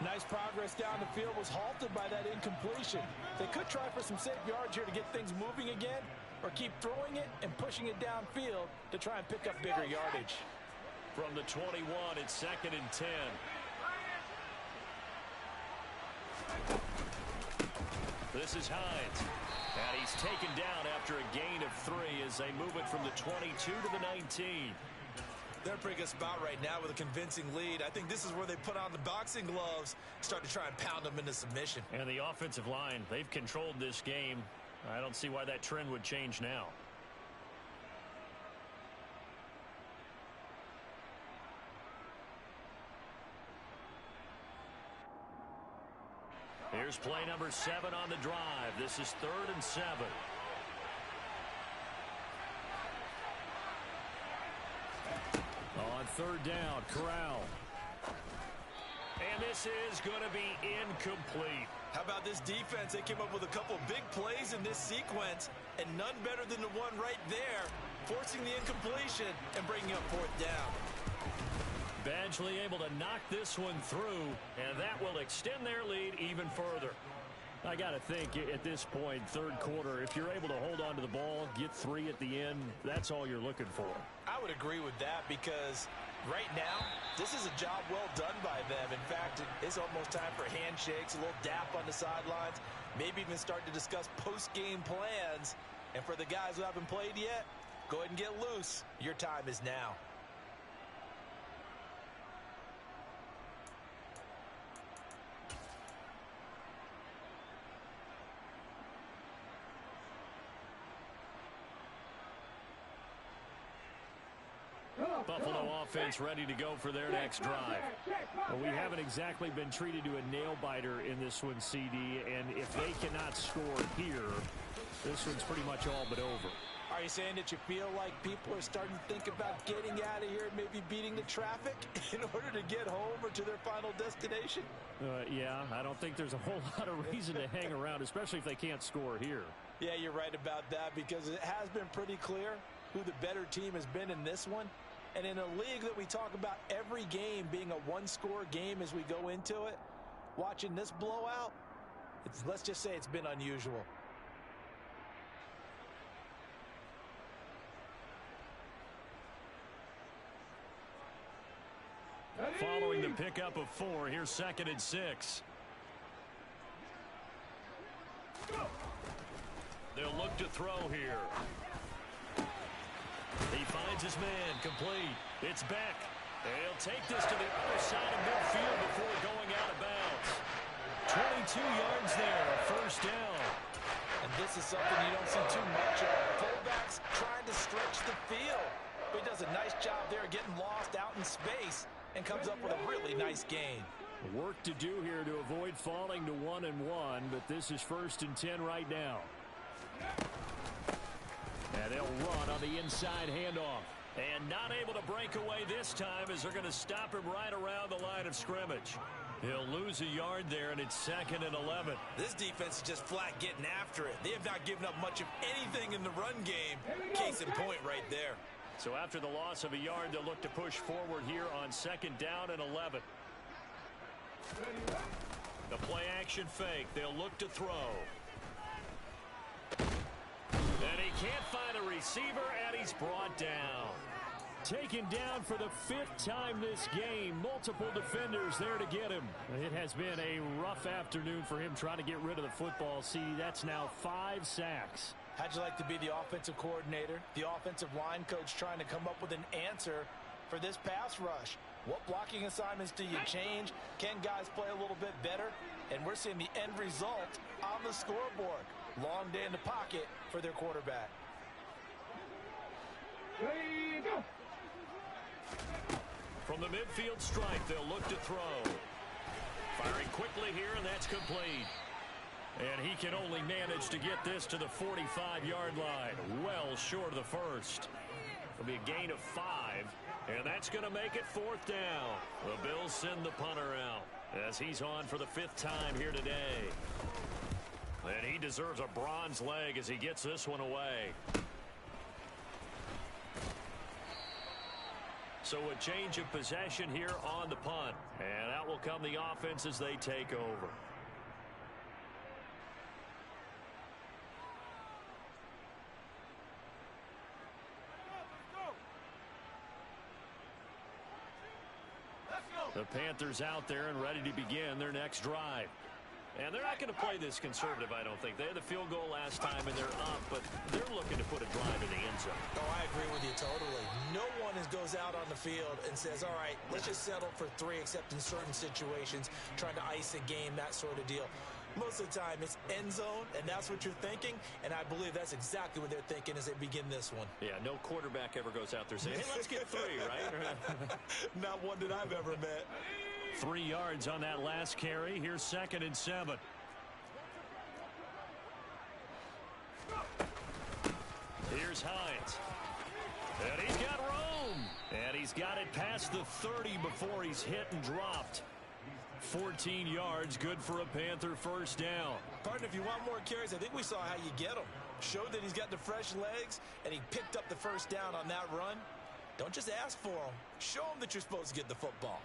Nice progress down the field, was halted by that incompletion. They could try for some safe yards here to get things moving again, or keep throwing it and pushing it downfield to try and pick up bigger yardage. From the 21, it's 2nd and 10. This is Hines. And he's taken down after a gain of 3 as they move it from the 22 to the 19. They're a pretty good spot right now with a convincing lead. I think this is where they put on the boxing gloves, start to try and pound them into submission. And the offensive line, they've controlled this game. I don't see why that trend would change now. Here's play number 7 on the drive. This is 3rd and 7. On 3rd down, Corral. And this is going to be incomplete. How about this defense? They came up with a couple big plays in this sequence, and none better than the one right there, forcing the incompletion and bringing up 4th down. Badgley able to knock this one through, and that will extend their lead even further. I got to think at this point, 3rd quarter, if you're able to hold on to the ball, get 3 at the end, that's all you're looking for. I would agree with that because right now, this is a job well done by them. In fact, it's almost time for handshakes, a little dap on the sidelines, maybe even start to discuss post-game plans. And for the guys who haven't played yet, go ahead and get loose. Your time is now. Buffalo offense ready to go for their next drive. Well, we haven't exactly been treated to a nail-biter in this one, CD, and if they cannot score here, this one's pretty much all but over. Are you saying that you feel like people are starting to think about getting out of here and maybe beating the traffic in order to get home or to their final destination? Yeah, I don't think there's a whole lot of reason to hang around, especially if they can't score here. Yeah, you're right about that because it has been pretty clear who the better team has been in this one. And in a league that we talk about every game being a one-score game as we go into it, watching this blowout, let's just say it's been unusual. Following the pickup of 4, here's 2nd and 6. They'll look to throw here. He finds his man, complete. It's Beck. They'll take this to the other side of midfield before going out of bounds. 22 yards there, a 1st down. And this is something you don't see too much of. Fullbacks trying to stretch the field. But he does a nice job there getting lost out in space and comes up with a really nice gain. Work to do here to avoid falling to 1-1, but this is 1st and 10 right now. And they'll run on the inside handoff. And not able to break away this time as they're going to stop him right around the line of scrimmage. He'll lose a yard there, and it's 2nd and 11. This defense is just flat getting after it. They have not given up much of anything in the run game. Case in point right there. So after the loss of a yard, they'll look to push forward here on 2nd down and 11. The play action fake. They'll look to throw. And he can't find a receiver, and he's brought down. Taken down for the 5th time this game. Multiple defenders there to get him. It has been a rough afternoon for him trying to get rid of the football. See, that's now 5 sacks. How'd you like to be the offensive coordinator, the offensive line coach trying to come up with an answer for this pass rush? What blocking assignments do you change? Can guys play a little bit better? And we're seeing the end result on the scoreboard. Long day in the pocket for their quarterback. Ready, go. From the midfield stripe, they'll look to throw. Firing quickly here, and that's complete. And he can only manage to get this to the 45-yard line. Well short of the first. It'll be a gain of 5, and that's going to make it 4th down. The Bills send the punter out as he's on for the 5th time here today. And he deserves a bronze leg as he gets this one away. So a change of possession here on the punt. And out will come the offense as they take over. The Panthers out there and ready to begin their next drive. And they're not going to play this conservative, I don't think. They had the field goal last time, and they're up, but they're looking to put a drive in the end zone. Oh, I agree with you totally. No one goes out on the field and says, all right, let's just settle for 3, except in certain situations, trying to ice a game, that sort of deal. Most of the time, it's end zone, and that's what you're thinking, and I believe that's exactly what they're thinking as they begin this one. Yeah, no quarterback ever goes out there saying, hey, let's get 3, right? Not one that I've ever met. 3 yards on that last carry. Here's 2nd and 7. Here's Hines. And he's got room. And he's got it past the 30 before he's hit and dropped. 14 yards, good for a Panther 1st down. Partner, if you want more carries, I think we saw how you get them. Showed that he's got the fresh legs, and he picked up the 1st down on that run. Don't just ask for them. Show them that you're supposed to get the football.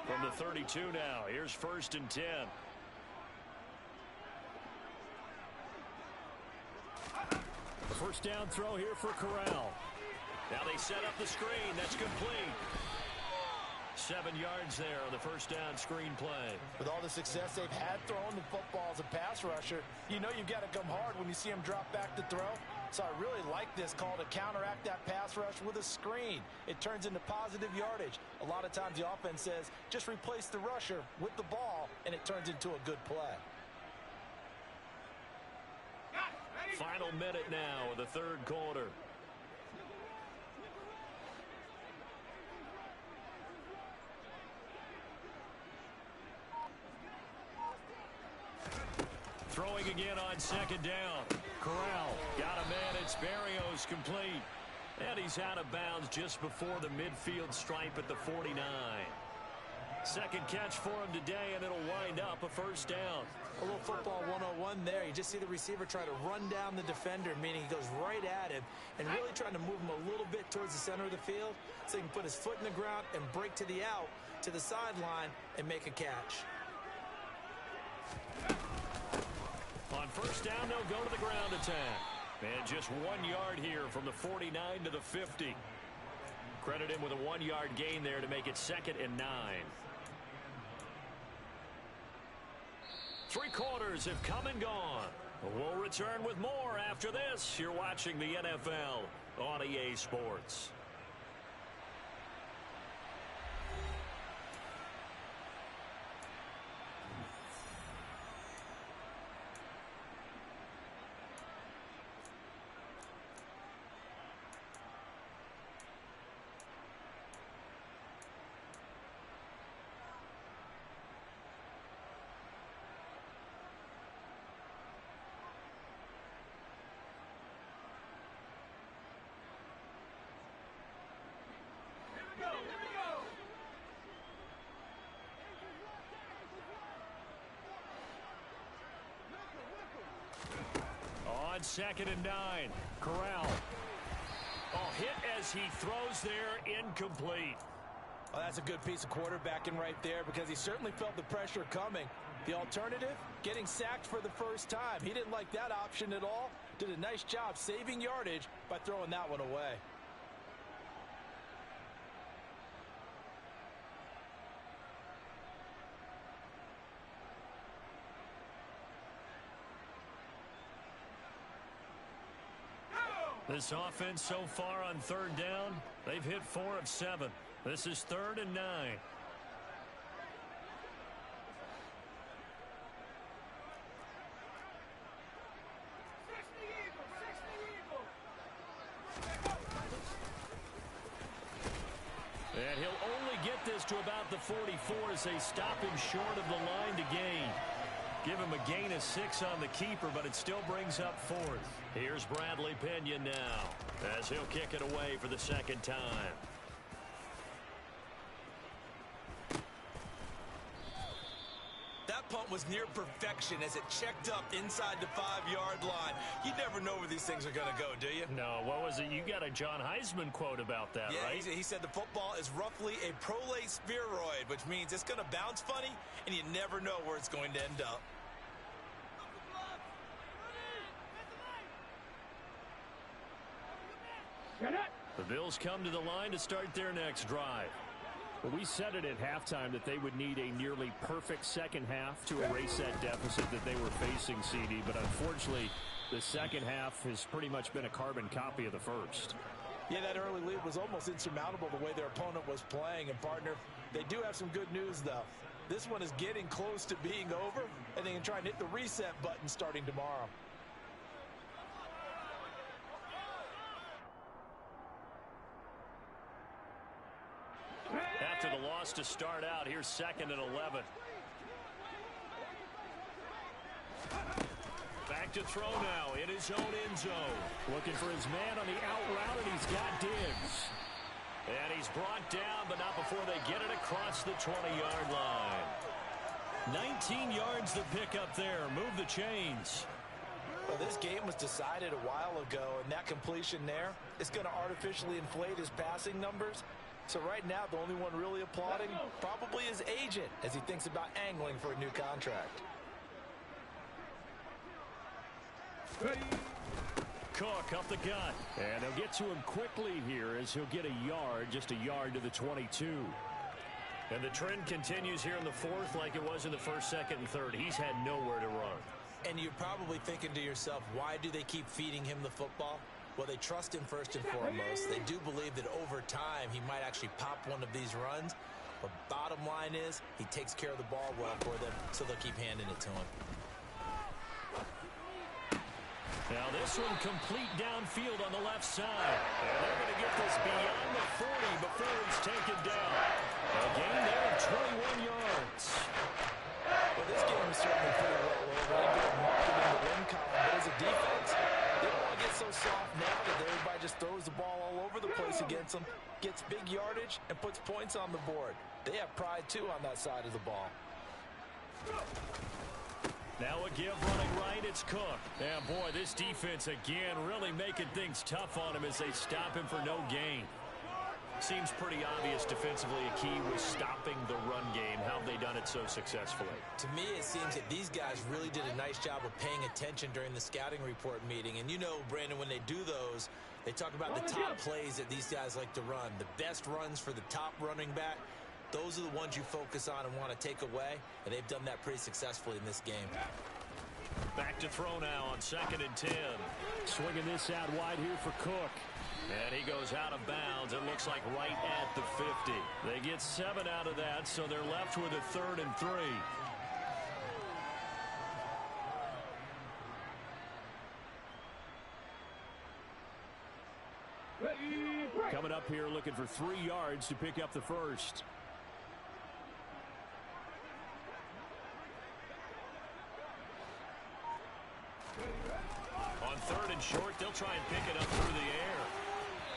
From the 32 now, here's 1st and 10. The 1st down throw here for Corral. Now they set up the screen. That's complete. 7 yards there on the 1st down screen play. With all the success they've had throwing the football as a pass rusher, you know you've got to come hard when you see him drop back to throw. So I really like this call to counteract that pass rush with a screen. It turns into positive yardage. A lot of times the offense says, just replace the rusher with the ball, and it turns into a good play. Final minute now of the 3rd quarter. Throwing again on 2nd down. Corral got a man. It's Barrios complete. And he's out of bounds just before the midfield stripe at the 49. 2nd catch for him today, and it'll wind up a 1st down. A little football 101 there. You just see the receiver try to run down the defender, meaning he goes right at him and really trying to move him a little bit towards the center of the field so he can put his foot in the ground and break to the out, to the sideline, and make a catch. On 1st down, they'll go to the ground attack. And just 1 yard here from the 49 to the 50. Credit him with a 1-yard gain there to make it 2nd and 9. 3 quarters have come and gone. We'll return with more after this. You're watching the NFL on EA Sports. On 2nd and 9. Corral. Oh, hit as he throws there, incomplete. Well, that's a good piece of quarterbacking right there because he certainly felt the pressure coming. The alternative, getting sacked for the first time. He didn't like that option at all. Did a nice job saving yardage by throwing that one away. This offense so far on third down, they've hit 4 of 7. This is 3rd and 9. And he'll only get this to about the 44 as they stop him short of the line to gain. Give him a gain of 6 on the keeper, but it still brings up 4th. Here's Bradley Pinion now as he'll kick it away for the second time. That punt was near perfection as it checked up inside the 5-yard line. You never know where these things are going to go, do you? No, what was it? You got a John Heisman quote about that, yeah, right? He said the football is roughly a prolate spheroid, which means it's going to bounce funny, and you never know where it's going to end up. The Bills come to the line to start their next drive. Well, we said it at halftime that they would need a nearly perfect second half to erase that deficit that they were facing, CD. But unfortunately, the second half has pretty much been a carbon copy of the first. Yeah, that early lead was almost insurmountable the way their opponent was playing. And, partner, they do have some good news, though. This one is getting close to being over, and they can try and hit the reset button starting tomorrow. After the loss to start out, here's 2nd and 11. Back to throw now in his own end zone. Looking for his man on the out route, and he's got Diggs. And he's brought down, but not before they get it across the 20-yard line. 19 yards to pick up there. Move the chains. Well, this game was decided a while ago, and that completion there is going to artificially inflate his passing numbers. So right now, the only one really applauding probably his agent as he thinks about angling for a new contract. Cook up the gut. And they'll get to him quickly here as he'll get a yard, just a yard to the 22. And the trend continues here in the 4th like it was in the 1st, 2nd, and 3rd. He's had nowhere to run. And you're probably thinking to yourself, why do they keep feeding him the football? Well, they trust him first and foremost. They do believe that over time he might actually pop one of these runs. But bottom line is he takes care of the ball well for them, so they'll keep handing it to him. Now this one complete downfield on the left side. And they're going to get this beyond the 40 before it's taken down. A gain there of 21 yards. Well, this game is certainly pretty well over. They get marked in the win column, but as a defense, they don't want to get so soft now that everybody just throws the ball all over the place against them, gets big yardage, and puts points on the board. They have pride, too, on that side of the ball. Now a give running right, it's Cook. And boy, this defense again really making things tough on him as they stop him for no gain. Seems pretty obvious defensively a key was stopping the run game. How have they done it so successfully? To me, it seems that these guys really did a nice job of paying attention during the scouting report meeting. And you know, Brandon, when they do those, they talk about the top plays that these guys like to run. The best runs for the top running back. Those are the ones you focus on and want to take away, and they've done that pretty successfully in this game. Back to throw now on 2nd and 10. Swinging this out wide here for Cook. And he goes out of bounds. It looks like right at the 50. They get 7 out of that, so they're left with a 3rd and 3. Coming up here looking for 3 yards to pick up the first. On 3rd and short, they'll try and pick it up through the air.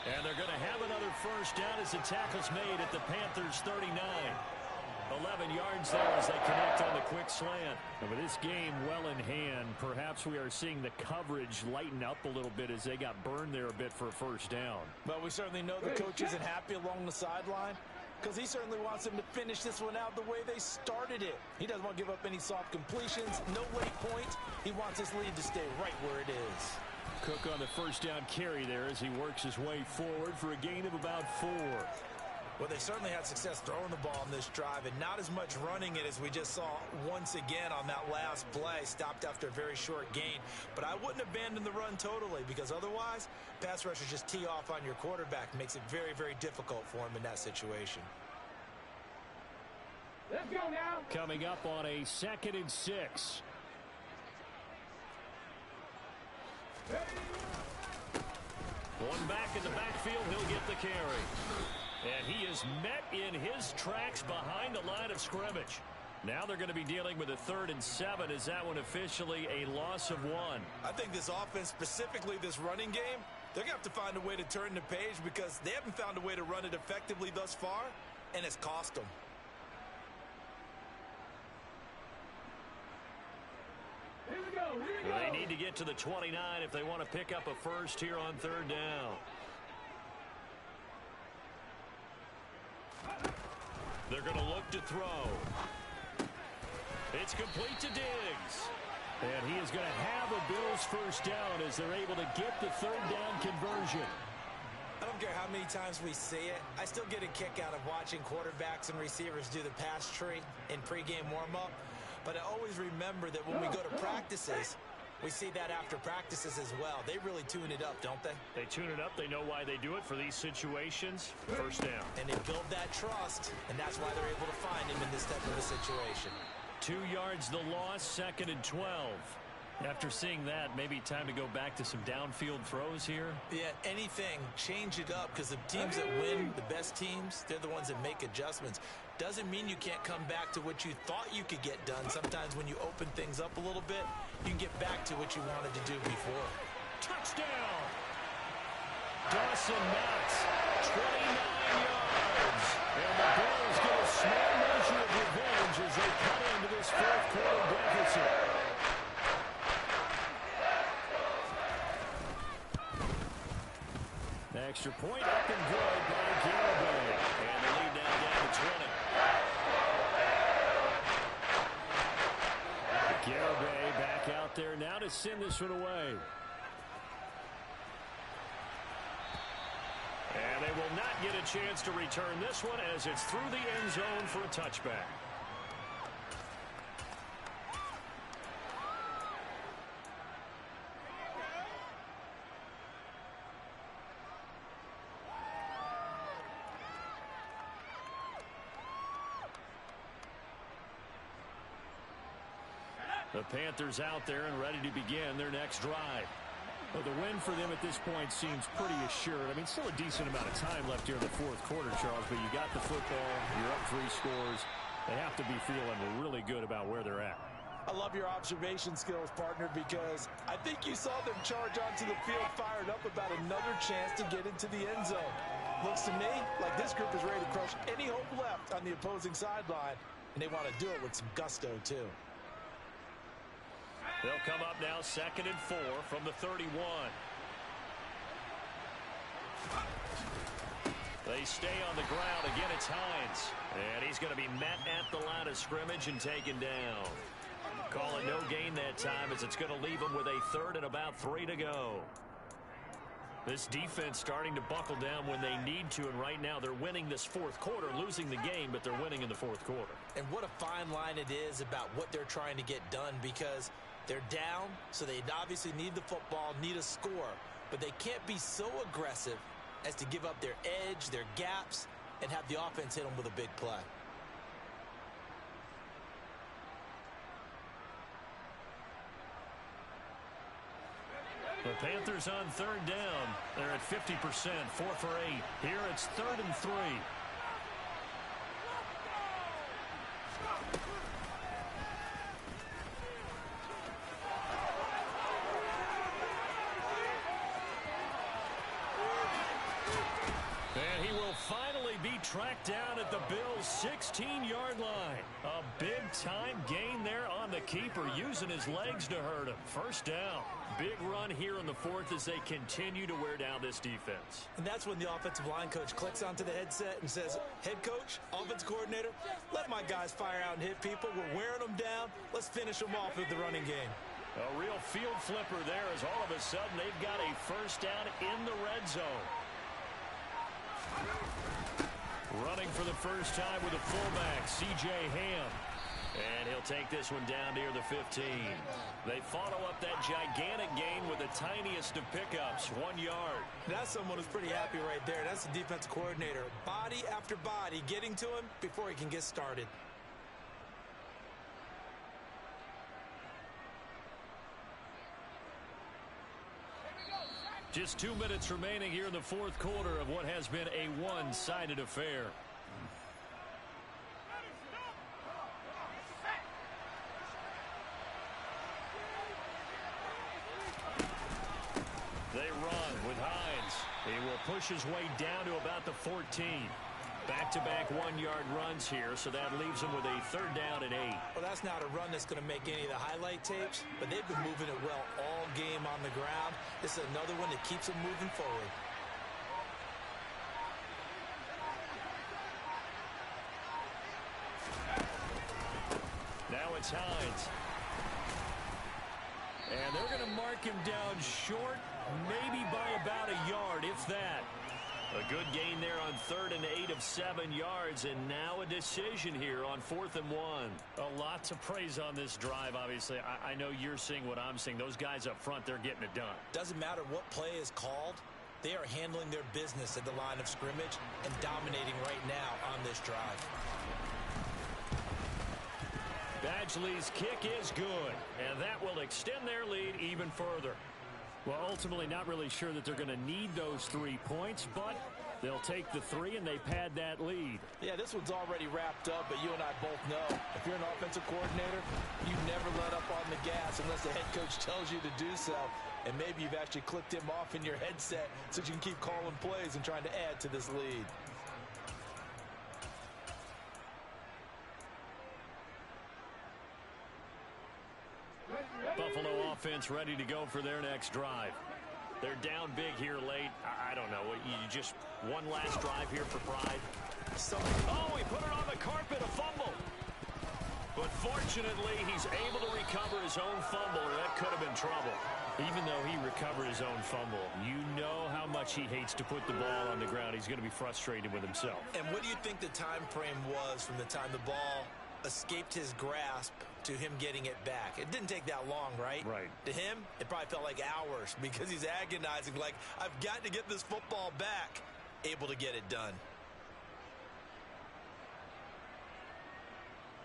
And they're going to have another first down as the tackle's made at the Panthers' 39. 11 yards there as they connect on the quick slant. And with this game well in hand, perhaps we are seeing the coverage lighten up a little bit as they got burned there a bit for a first down. But we certainly know the coach isn't happy along the sideline. because he certainly wants them to finish this one out the way they started it. He doesn't want to give up any soft completions, no late points. He wants his lead to stay right where it is. Cook on the first down carry there as he works his way forward for a gain of about 4. Well, they certainly had success throwing the ball in this drive and not as much running it as we just saw once again on that last play. Stopped after a very short gain. But I wouldn't abandon the run totally because otherwise, pass rushers just tee off on your quarterback. Makes it very, very difficult for him in that situation. Let's go now. Coming up on a 2nd and 6. One back in the backfield, he'll get the carry. And he is met in his tracks behind the line of scrimmage. Now they're going to be dealing with a 3rd and 7. Is that one officially a loss of 1? I think this offense, specifically this running game, they're going to have to find a way to turn the page because they haven't found a way to run it effectively thus far, and it's cost them. Here we go. Here we go. They need to get to the 29 if they want to pick up a first here on 3rd down. They're going to look to throw. It's complete to Diggs. And he is going to have a Bills first down as they're able to get the 3rd down conversion. I don't care how many times we see it. I still get a kick out of watching quarterbacks and receivers do the pass tree in pregame warm-up. But I always remember that when we go to practices, we see that after practices as well. They really tune it up, don't they? They tune it up. They know why they do it for these situations. First down. And they build that trust, and that's why they're able to find him in this type of a situation. 2 yards the loss, 2nd and 12. After seeing that, maybe time to go back to some downfield throws here. Yeah, anything. Change it up because the teams that win, the best teams, they're the ones that make adjustments. Doesn't mean you can't come back to what you thought you could get done. Sometimes when you open things up a little bit, you can get back to what you wanted to do before. Touchdown! Dawson Knox, 29 yards. And the Bills get a small measure of revenge as they cut into this 4th quarter deficit. The extra point up and good by Garibay. And the lead now down to 20. Garibay back out there now to send this one away. And they will not get a chance to return this one as it's through the end zone for a touchback. The Panthers out there and ready to begin their next drive. Well, the win for them at this point seems pretty assured. I mean, still a decent amount of time left here in the 4th quarter, Charles, but you got the football, you're up 3 scores. They have to be feeling really good about where they're at. I love your observation skills, partner, because I think you saw them charge onto the field fired up about another chance to get into the end zone. Looks to me like this group is ready to crush any hope left on the opposing sideline, and they want to do it with some gusto, too. They'll come up now 2nd and 4 from the 31. They stay on the ground. Again, it's Hines. And he's going to be met at the line of scrimmage and taken down. Calling no gain that time as it's going to leave him with a 3rd and about 3 to go. This defense starting to buckle down when they need to, and right now they're winning this 4th quarter, losing the game, but they're winning in the 4th quarter. And what a fine line it is about what they're trying to get done, because they're down, so they obviously need the football, need a score, but they can't be so aggressive as to give up their edge, their gaps, and have the offense hit them with a big play. The Panthers on 3rd down. They're at 50%, 4 for 8. Here it's 3rd and 3. And he will finally be tracked down at the Bills' 16-yard line. A big-time gain there on the keeper using his legs to hurt him. First down. Big run here in the fourth as they continue to wear down this defense. And that's when the offensive line coach clicks onto the headset and says, head coach, offense coordinator, let my guys fire out and hit people. We're wearing them down. Let's finish them off with the running game. A real field flipper there as all of a sudden they've got a first down in the red zone. Running for the first time with a fullback, C.J. Ham. And he'll take this one down near the 15. They follow up that gigantic gain with the tiniest of pickups, 1 yard. That's someone who's pretty happy right there. That's the defense coordinator. Body after body getting to him before he can get started. Just 2 minutes remaining here in the fourth quarter of what has been a one-sided affair. They run with Hines. He will push his way down to about the 14. Back-to-back 1-yard runs here, so that leaves them with a third down and 8. Well, that's not a run that's going to make any of the highlight tapes, but they've been moving it well all game on the ground. This is another one that keeps them moving forward. Now it's Hines. And they're going to mark him down short, maybe by about a yard, if that. A good gain there on 3rd and 8 of 7 yards, and now a decision here on 4th and 1. A lot to praise on this drive, obviously. I know you're seeing what I'm seeing. Those guys up front, they're getting it done. Doesn't matter what play is called. They are handling their business at the line of scrimmage and dominating right now on this drive. Badgley's kick is good, and that will extend their lead even further. Well, ultimately, not really sure that they're going to need those 3 points, but they'll take the 3 and they pad that lead. Yeah, this one's already wrapped up, but you and I both know if you're an offensive coordinator, you never let up on the gas unless the head coach tells you to do so. And maybe you've actually clicked him off in your headset so you can keep calling plays and trying to add to this lead. Buffalo offense ready to go for their next drive. They're down big here late. I don't know. You just one last drive here for pride. Oh, he put it on the carpet, a fumble. But fortunately, he's able to recover his own fumble, or that could have been trouble. Even though he recovered his own fumble, you know how much he hates to put the ball on the ground. He's going to be frustrated with himself. And what do you think the time frame was from the time the ball escaped his grasp to him getting it back? It didn't take that long, right? Right. To him, it probably felt like hours because he's agonizing, like, I've got to get this football back. Able to get it done.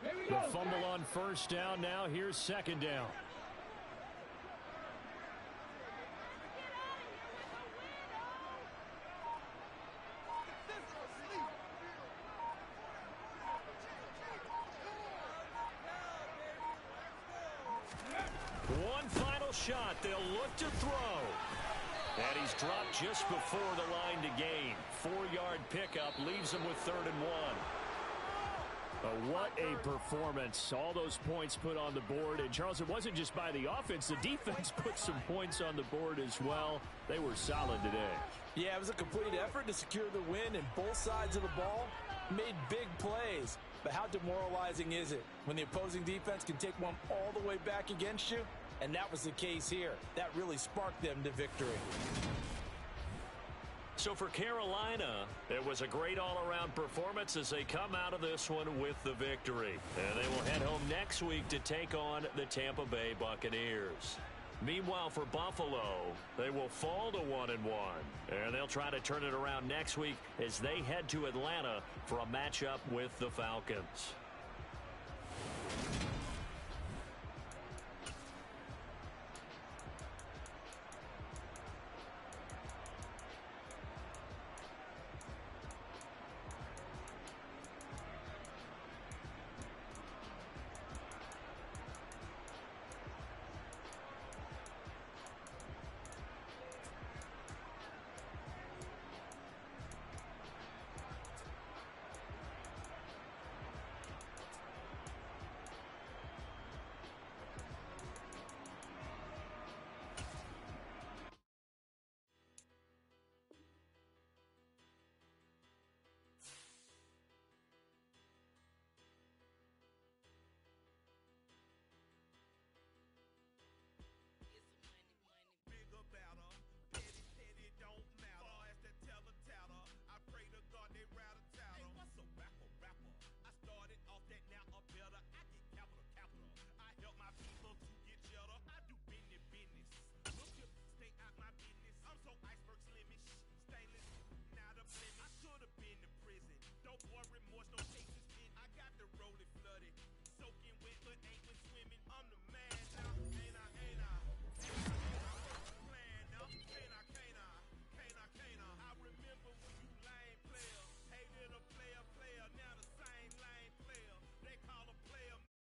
The fumble on first down. Now here's second down. One final shot. They'll look to throw. And he's dropped just before the line to gain. 4-yard pickup leaves him with 3rd and 1. What a performance. All those points put on the board. And, Charles, it wasn't just by the offense. The defense put some points on the board as well. They were solid today. Yeah, it was a complete effort to secure the win, and both sides of the ball made big plays. But how demoralizing is it when the opposing defense can take one all the way back against you? And that was the case here. That really sparked them to victory. So for Carolina, it was a great all-around performance as they come out of this one with the victory. And they will head home next week to take on the Tampa Bay Buccaneers. Meanwhile, for Buffalo, they will fall to 1-1. And they'll try to turn it around next week as they head to Atlanta for a matchup with the Falcons.